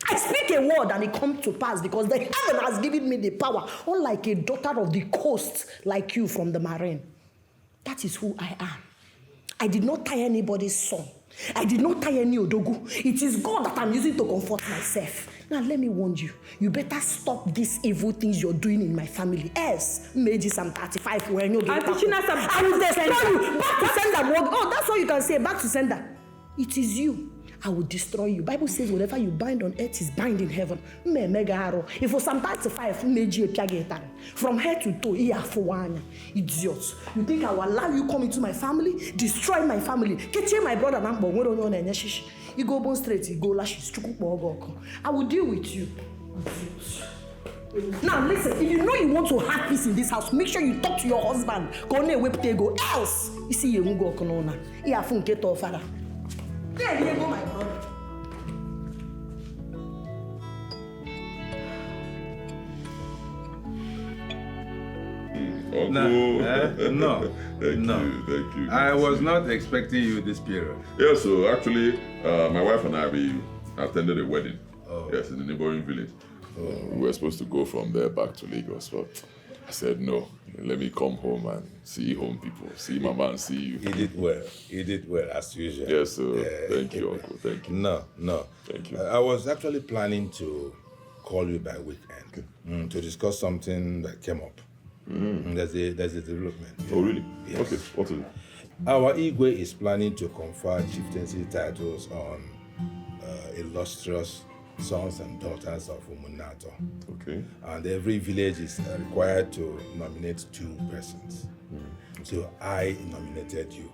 I speak a word and it comes to pass because the heaven has given me the power, unlike a daughter of the coast like you from the marine. That is who I am. I did not tie anybody's son. I did not tie any Odogu. It is God that I'm using to comfort myself. Now let me warn you. You better stop these evil things you're doing in my family. Else, maybe some 35 when you get Auntie Chinasa, I will destroy you. Back to sender. Oh, that's all you can say. Back to sender. It is you. I will destroy you. Bible says whatever you bind on earth is bind in heaven. If for some 35, from head to toe, idiots. You think I will allow you come into my family, destroy my family, catch my brother number? You go bone straight, you go lashes. I will deal with you. Now listen, if you know you want to have peace in this house, make sure you talk to your husband. Go else. You see you go konona. You have to get off father. There you go, my brother. No. Thank you. I was not expecting you this period. Yeah, so actually, my wife and I, we attended a wedding. Oh. Yes, in the neighboring village. Oh. We were supposed to go from there back to Lagos, but I said no. Let me come home and see home people, see Mama and see you. He did well, as usual. Yes, sir. Thank you, Uncle. Thank you. No. Thank you. I was actually planning to call you by weekend to discuss something that came up. There's a development. Oh, really? Yes. Okay, what is it? Our Igwe is planning to confer chieftaincy titles on illustrious sons and daughters of Umunato. Okay. And every village is required to nominate 2 persons. So I nominated you.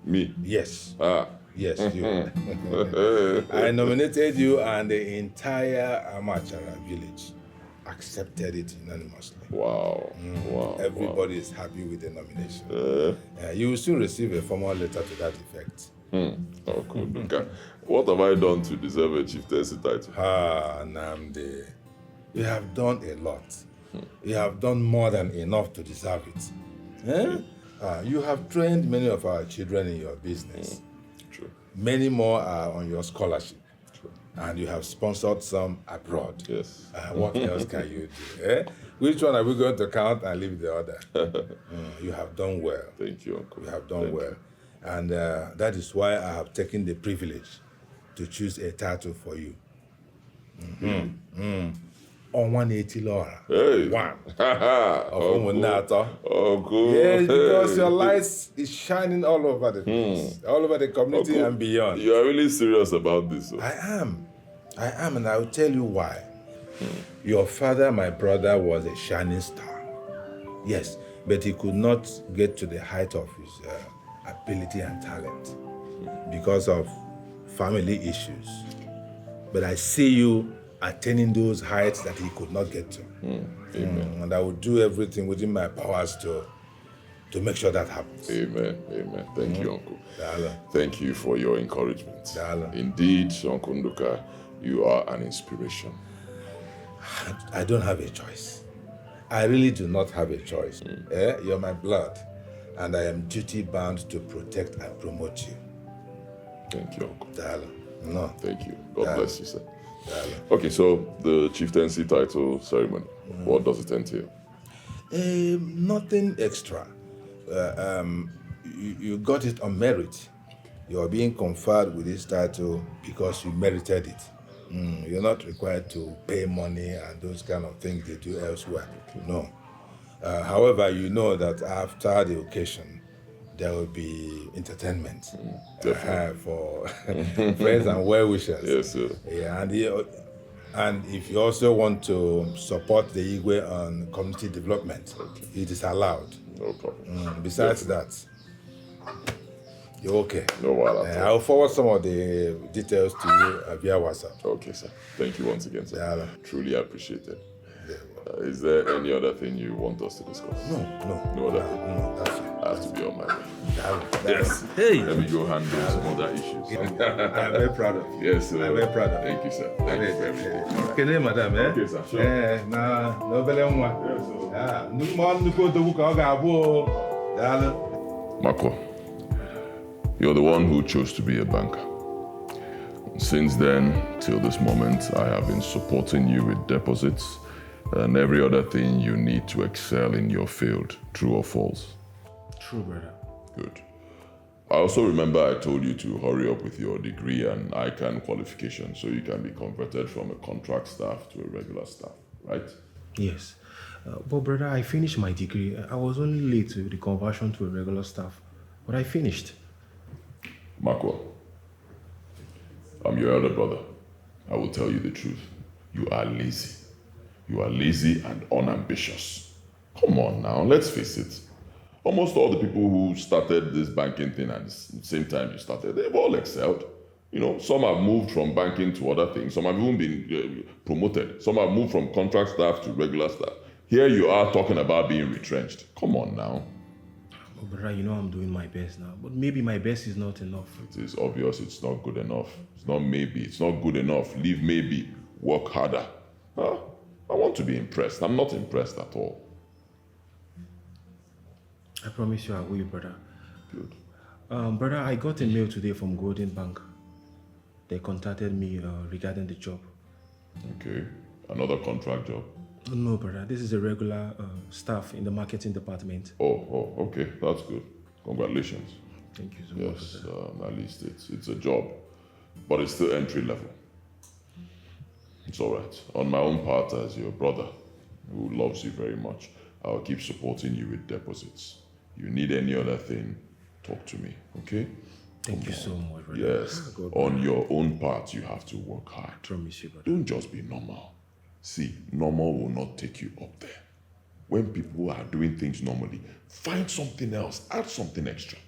Me? Yes. Yes, you. I nominated you and the entire Amachara village accepted it unanimously. Wow. Wow. Everybody is happy with the nomination. You will soon receive a formal letter to that effect. Oh, cool. Okay. What have I done to deserve a chieftaincy title? Namde, you have done a lot. You have done more than enough to deserve it. You have trained many of our children in your business. True. Many more are on your scholarship. True. And you have sponsored some abroad. Yes. What else can you do? Which one are we going to count and leave the other? You have done well. Thank you, Uncle. You have done well. And that is why I have taken the privilege to choose a title for you. On 180 Laura. Hey. One. Oh, cool. Yes, because your light is shining all over the place, all over the community and beyond. You are really serious about this? I am, and I will tell you why. Your father, my brother, was a shining star. Yes, but he could not get to the height of his ability and talent because of family issues. But I see you attaining those heights that he could not get to. Amen. And I will do everything within my powers to make sure that happens. Amen. Amen. Thank you, Uncle. Dala. Thank you for your encouragement. Dala. Indeed, Uncle Nduka, you are an inspiration. I don't have a choice. I really do not have a choice. You're my blood, and I am duty-bound to protect and promote you. Thank you, Uncle. Dala. No. Thank you. God bless you, sir. Okay, so the chieftaincy title ceremony, what does it entail? Nothing extra. You got it on merit. You are being conferred with this title because you merited it. You're not required to pay money and those kind of things they do elsewhere. No. However, you know that after the occasion, there will be entertainment for friends and well-wishers. Yes, sir. Yeah, and if you also want to support the Igwe on community development, it is allowed. No problem. Besides that, you're okay. No worries. I'll forward some of the details to you via WhatsApp. Okay, sir. Thank you once again, sir. Yeah. Truly appreciate it. Is there any other thing you want us to discuss? No other thing? No, that's it. I have to be on my way. Yes. Hey. Let me go handle some other issues. I'm very proud of you. Yes, sir. I'm very proud of you. Thank you, sir. Thank you for everything. Okay, madam, Okay, sir. Sure. Marco, you're the one who chose to be a banker. Since then, till this moment, I have been supporting you with deposits and every other thing you need to excel in your field, true or false? True, brother. Good. I also remember I told you to hurry up with your degree and ICANN qualification so you can be converted from a contract staff to a regular staff, right? Yes. But brother, I finished my degree. I was only late to the conversion to a regular staff, but I finished. Marco, I'm your elder brother. I will tell you the truth. You are lazy. You are lazy and unambitious. Come on now, let's face it. Almost all the people who started this banking thing at the same time you started, they've all excelled. You know, some have moved from banking to other things. Some have even been promoted. Some have moved from contract staff to regular staff. Here you are talking about being retrenched. Come on now. Oh, brother, you know I'm doing my best now, but maybe my best is not enough. It is obvious it's not good enough. It's not maybe. It's not good enough. Leave maybe. Work harder. Huh? I want to be impressed. I'm not impressed at all. I promise you I will, brother. Good. Brother, I got a mail today from Golden Bank. They contacted me regarding the job. Okay. Another contract job? No, brother. This is a regular staff in the marketing department. Oh, okay. That's good. Congratulations. Thank you so much. Yes, at least it's a job, but it's still entry level. It's all right. On my own part, as your brother, who loves you very much, I'll keep supporting you with deposits. You need any other thing, talk to me, okay? Thank you so much, brother. Yes. On your own part, you have to work hard. I promise you, brother. Don't just be normal. See, normal will not take you up there. When people are doing things normally, find something else, add something extra.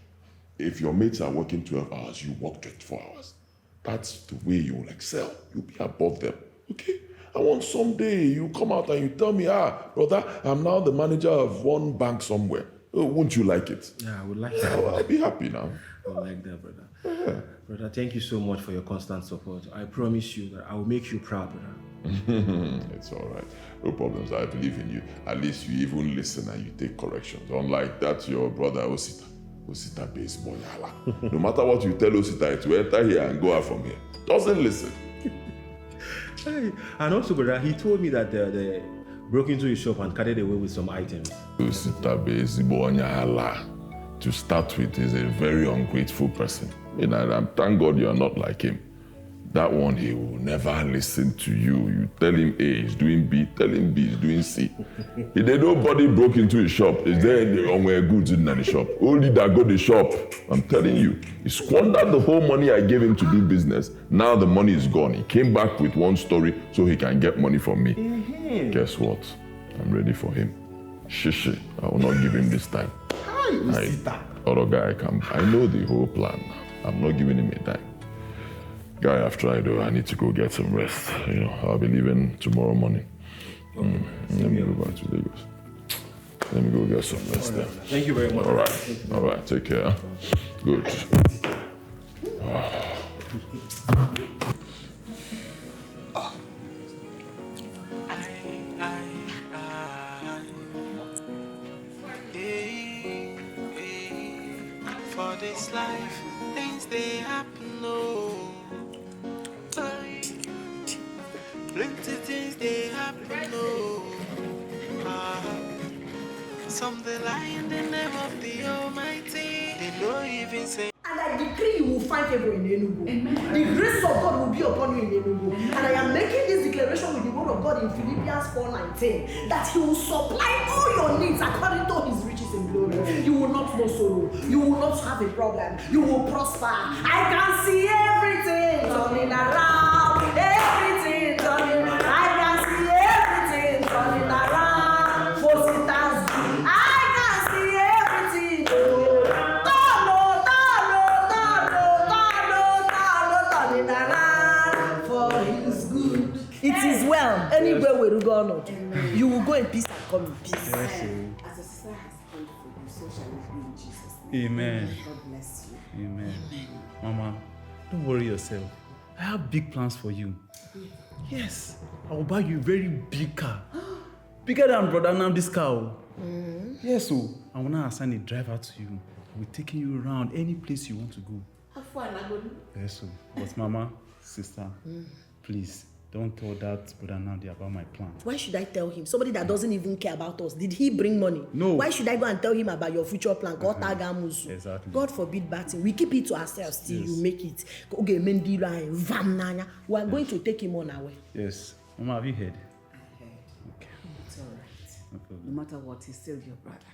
If your mates are working 12 hours, you work 24 hours. That's the way you will excel. You'll be above them, okay? I want someday you come out and you tell me, brother, I'm now the manager of one bank somewhere. Oh, won't you like it? Yeah, I would like that. I'll be happy now. I would like that, brother. Yeah. Brother, thank you so much for your constant support. I promise you that I will make you proud, brother. It's all right. No problems. I believe in you. At least you even listen and you take corrections. Unlike that, your brother Osita. Osita base boy. No matter what you tell Osita, it will enter here and go out from here. Doesn't listen. And also, brother, he told me that they broke into his shop and carried away with some items. Osita base boy. To start with, is a very ungrateful person. And I thank God you're not like him. That one, he will never listen to you. You tell him A, he's doing B, tell him B, he's doing C. If nobody broke into his shop, is there any goods in the shop? Only that go to the shop. I'm telling you, he squandered the whole money I gave him to do business. Now the money is gone. He came back with one story so he can get money from me. Guess what? I'm ready for him. Shishi, I will not give him this time. Other guy, I know the whole plan. I'm not giving him a dime. Guy, after I do, I need to go get some rest. I'll be leaving tomorrow morning. Let me go back to Lagos. Let me go get some rest there. Thank you very much. All right, take care. Good. For this life, things they happen, plenty things they happen, some they lie in the name of the Almighty. They don't even say. And I decree you will find favor in Enugu. Amen. The grace of God will be upon you in Enugu. And I am making this declaration with the word of God in Philippians 4:19 that He will supply all your needs according to His riches in glory. You will not know sorrow. You will not have a problem. You will prosper. I can see everything turning around. Everything turning around. I can see everything turning around. For Satan's good. I can see everything. It is well. Anywhere where you go not, you will go in peace and come in peace. As a sister has come for you, so shall it be in Jesus' name. Amen. God bless you. Amen. Mama, don't worry yourself. I have big plans for you. Yes, I will buy you a very big car. Bigger than brother Namdi's car. Yes, so I will now assign a driver to you. We're taking you around any place you want to go. How far am I going? Yes, so. But Mama, sister, please don't tell that brother Namdi about my plan. Why should I tell him? Somebody that doesn't even care about us. Did he bring money? No. Why should I go and tell him about your future plan? Exactly. God forbid bad thing. We keep it to ourselves till you make it. Okay, we are going to take him on our way. Yes. Mama, have you heard? I heard. Okay. It's all right. No problem. No matter what, he's still your brother.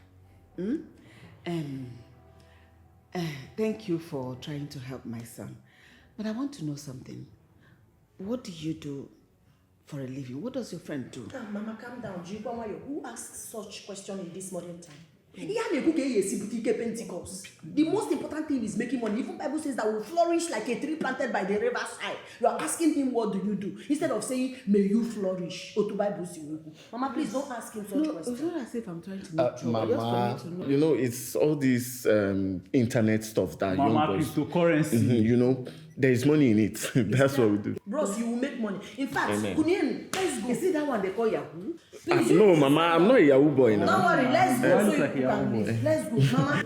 Thank you for trying to help my son. But I want to know something. What do you do for a living? What does your friend do? Mama, calm down. Who asks such question in this modern time? The most important thing is making money. Even Bible says that will flourish like a tree planted by the riverside. You are asking him, what do you do? Instead of saying, may you flourish. Mama, please don't ask him such questions. It's not as if I'm trying to make trouble. Mama, Just for me to know. you know, it's all this internet stuff that Mama, young boys... cryptocurrency. You know, there is money in it. That's what we do. Bros, you will make money. In fact, Amen. Kunien, let's go. Is it that one they call Yahoo? Please, No, Mama, I'm not a Yahoo boy now. don't worry, let's go. Why So look you like a Yahoo can boy? leave. Let's go, Mama.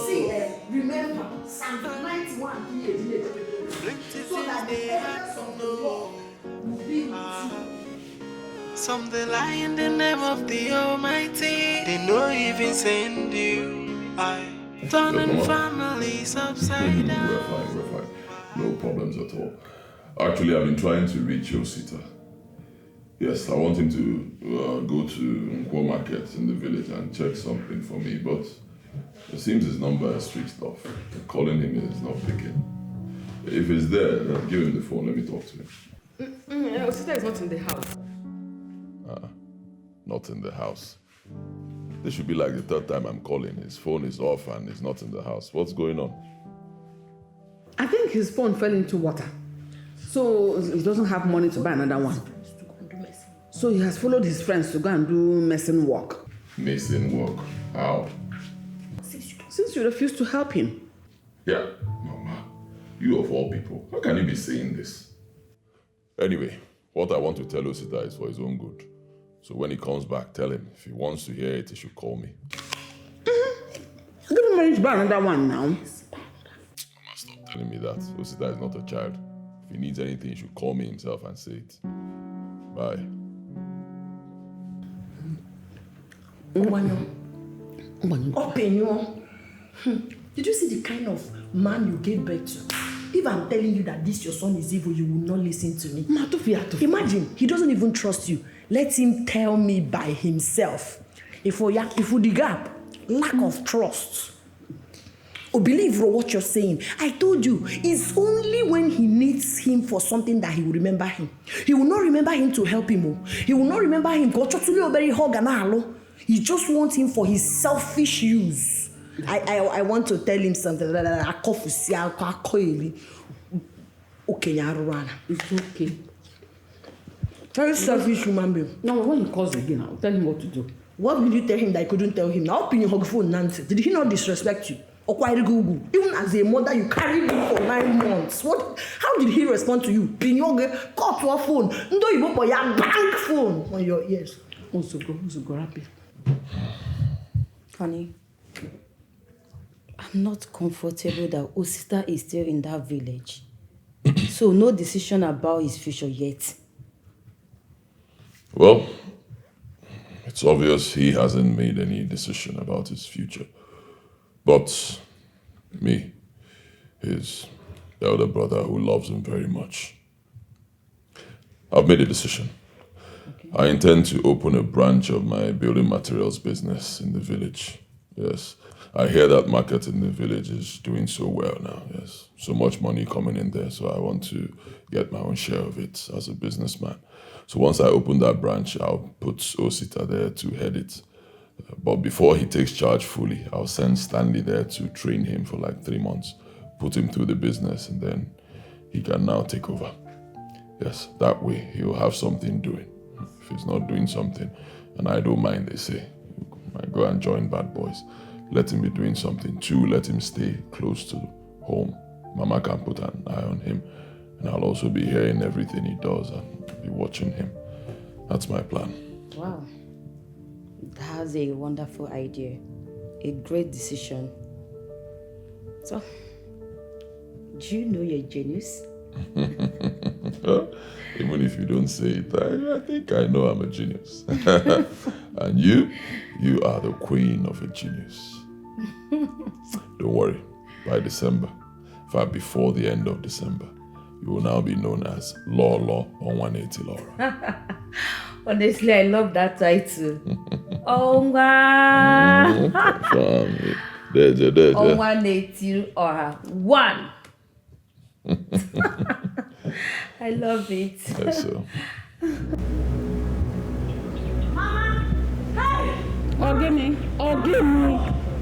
See, remember, Psalm 91 so that the elders of the Lord will be with you. Some they lie in the name of the Almighty. They don't even send you. Turning families upside down. We're fine. No problems at all. Actually, I've been trying to reach Osita. Yes, I want him to go to Nkwo Market in the village and check something for me, but it seems his number is switched off. Calling him is not picking. If he's there, give him the phone. Let me talk to him. Osita is not in the house. Not in the house. This should be like the third time I'm calling. His phone is off and he's not in the house. What's going on? I think his phone fell into water. So he doesn't have money to buy another one. So he has followed his friends to go and do messing work. Messing work? How? Since you refuse to help him. Yeah, Mama. You of all people. How can you be saying this? Anyway, what I want to tell Osita is for his own good. So when he comes back, tell him if he wants to hear it, he should call me. Give him money to buy another one now. Mama, stop telling me that. Osita is not a child. If he needs anything, he should call me himself and say it. Bye. Did you see the kind of man you gave birth to? If I'm telling you that this your son is evil, you will not listen to me. Imagine, he doesn't even trust you. Let him tell me by himself. If we the gap, lack of trust. Or believe what you're saying. I told you, it's only when he needs him for something that he will remember him. He will not remember him to help him. He will not remember him. He just wants him for his selfish use. I want to tell him something. It's okay. Very selfish human being. No, when he calls again, I'll tell him what to do. What will you tell him that I couldn't tell him? Now, did he not disrespect you? Even as a mother, you carried him for 9 months. How did he respond to you? Caught your phone. No, you put your bank phone on your ears. Also go happy. Honey, I'm not comfortable that Osita is still in that village. So no decision about his future yet. Well, it's obvious he hasn't made any decision about his future. But me, his elder brother who loves him very much, I've made a decision. Okay. I intend to open a branch of my building materials business in the village. Yes, I hear that market in the village is doing so well now. Yes, so much money coming in there, so I want to get my own share of it as a businessman. So once I open that branch, I'll put Osita there to head it. But before he takes charge fully, I'll send Stanley there to train him for like 3 months, put him through the business, and then he can now take over. Yes, that way he'll have something doing. If he's not doing something, and I don't mind, they say, I go and join bad boys. Let him be doing something too. Let him stay close to home. Mama can put an eye on him, and I'll also be hearing everything he does and be watching him. That's my plan. Wow. That's a wonderful idea. A great decision. So, do you know you're a genius? Even if you don't say it, I think I know I'm a genius. And you are the queen of a genius. Don't worry, by December, in fact before the end of December, you will now be known as Law on 180 Laura. Honestly, I love that title. On 180 or 1. I love it. Yes, sir. Mama! Hey! Give me.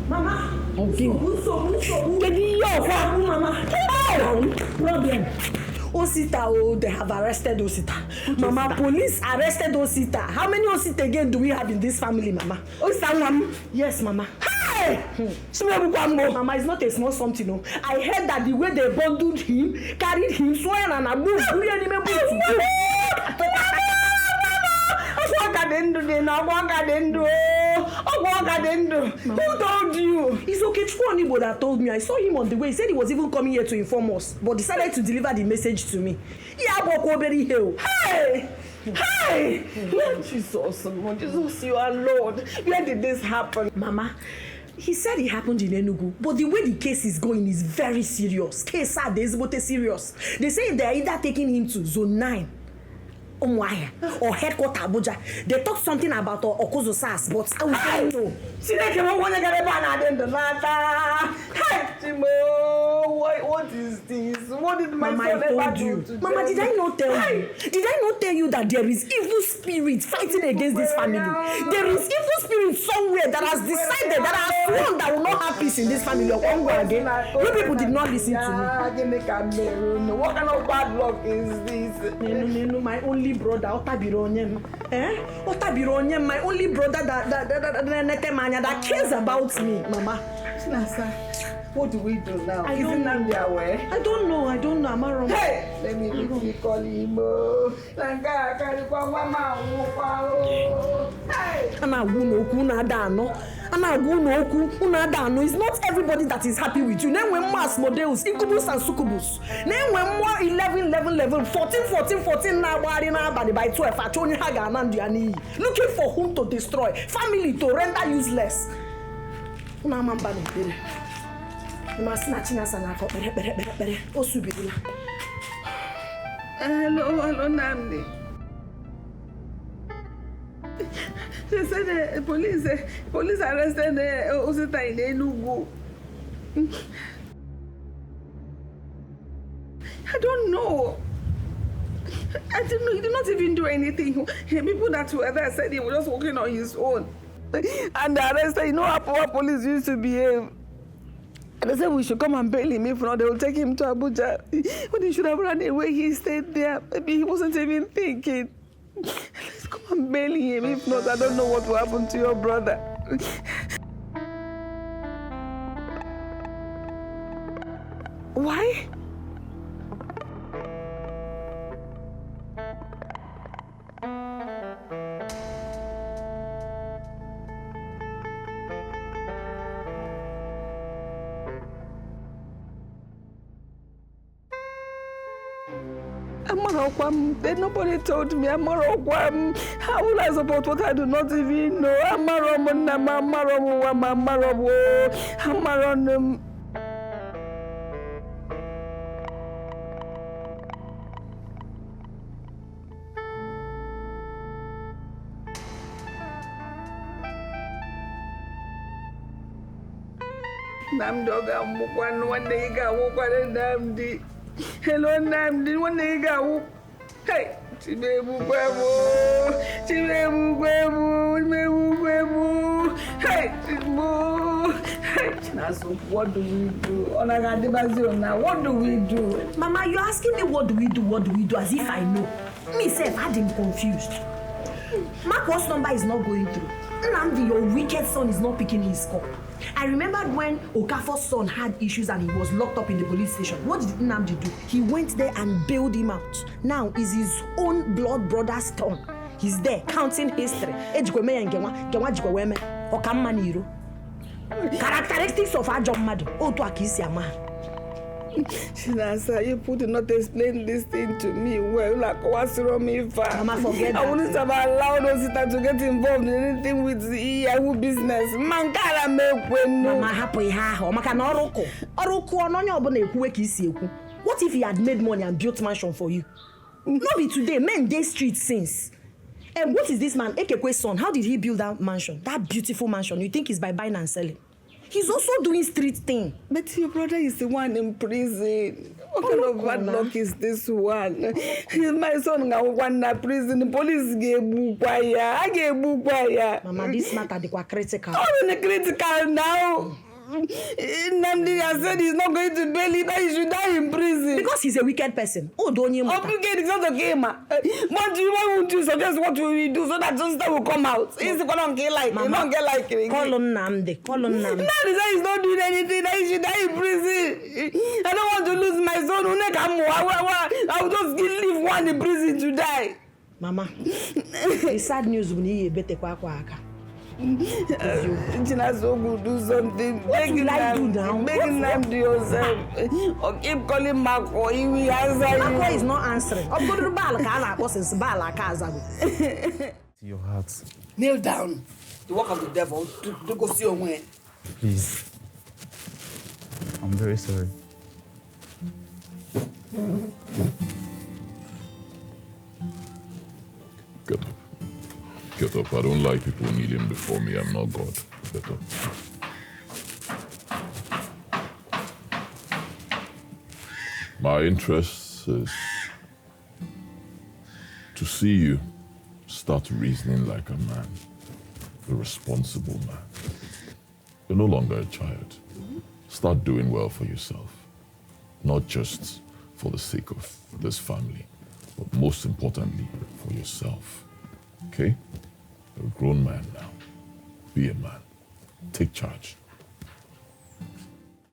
Mama! Give me. Problem. Osita, they have arrested Osita. Mama, police arrested Osita. How many Osita again do we have in this family, Mama? Osita one? Yes, Mama. Hey! Mama, it's not a small something, no. I heard that the way they bundled him, carried him, sworn and a move. Who told you? It's okay. Chuanibo that told me. I saw him on the way. He said he was even coming here to inform us, but decided to deliver the message to me. Hey! Hey! Lord Jesus, Lord Jesus, you are Lord. Where did this happen? Mama, he said it happened in Enugu, but the way the case is going is very serious. Case are serious. They say they are either taking him to Zone 9 or headquarters Abuja. They talk something about Okozo SARS, but I will tell you. See, they can want to get a banana in the matter. Hey, Timo, what is this? What did my Mama, son I ever told do you. to Mama, them? did I not tell you? Did I not tell you that there is evil spirit fighting against this family? There is evil spirit somewhere that has decided, that has sworn that will not have peace in this family. You people did not listen to me. What kind of bad luck is this? Nenu, my only brother, Otabironyem. My only brother that cares about me, Mama. Chinasa, what do we do now? Isn't Namdi aware? I don't know. I'm wrong. Hey, let me call him. It's not everybody that is happy with you. Then when mass models, incubus and succubus. Then when more 11, 14 now by 12. Looking for whom to destroy, family to render useless. Hello, Namdi. They said the police arrested Osita in Enugu. I don't know. I didn't know. He did not even do anything. People that were there said he was just walking on his own. And the arrested, you know how poor police used to behave. And they said we should come and bail him. If not, they will take him to Abuja. When he should have run away, he stayed there. Maybe he wasn't even thinking. Let's come and bail him. If not, I don't know what will happen to your brother. Why? Nobody told me. How will I support what I do not even know? Hello, Namdi. One day go. Hey, Chibebu. Hey, what do we do? What do we do? Mama, you're asking me what do we do as if I know. Me self, I'm confused. Marco's number is not going through. Nnamdi, your wicked son is not picking his call. I remembered when Okafor's son had issues and he was locked up in the police station. What did Nnamdi do? He went there and bailed him out. Now is his own blood brother's turn. He's there counting history. Characteristics of Ajo Madu. Otu Akisiama. Shinasa, you could not explain this thing to me well. Like, what's wrong with me? Mama, forget that. I wouldn't have allowed Osita to get involved in anything with the Yahoo business. Mankara make when Mama, happy ha. Oruku ononyo obone ekuwe kisi eku. What if he had made money and built mansion for you? Not be today, men day street since. And what is this man, Ekekwe's son? How did he build that mansion? That beautiful mansion? You think it's by buying and selling? He's also doing street thing. But your brother is the one in prison. What kind of bad luck is this one? My son now one in prison. The police gave bukwaya. Mama, this matter they were critical. Oh, the critical now. Nnamdi has said he's not going to bail him, that he should die in prison. Because he's a wicked person. Oh, don't you? Obligate is not okay, ma. But why won't you suggest what we will do so that justice will come out? He's going to get like it. Don't get like it. Call on Nnamdi. Nnamdi said he's not doing anything, that he should die in prison. I don't want to lose my son. I will just leave one in prison to die. Mama, the sad news will be better. Chinaso will do something. What will I do now? Make him do yourself. Or keep calling Marco. He will answer you. Marco is not answering. Your heart. Kneel down. The work of the devil. To go see your way. Please. I'm very sorry. Get up. Get up. I don't like people kneeling before me. I'm not God. Get up. My interest is to see you start reasoning like a man, a responsible man. You're no longer a child. Start doing well for yourself, not just for the sake of this family, but most importantly, for yourself. Okay? You're a grown man now. Be a man. Take charge.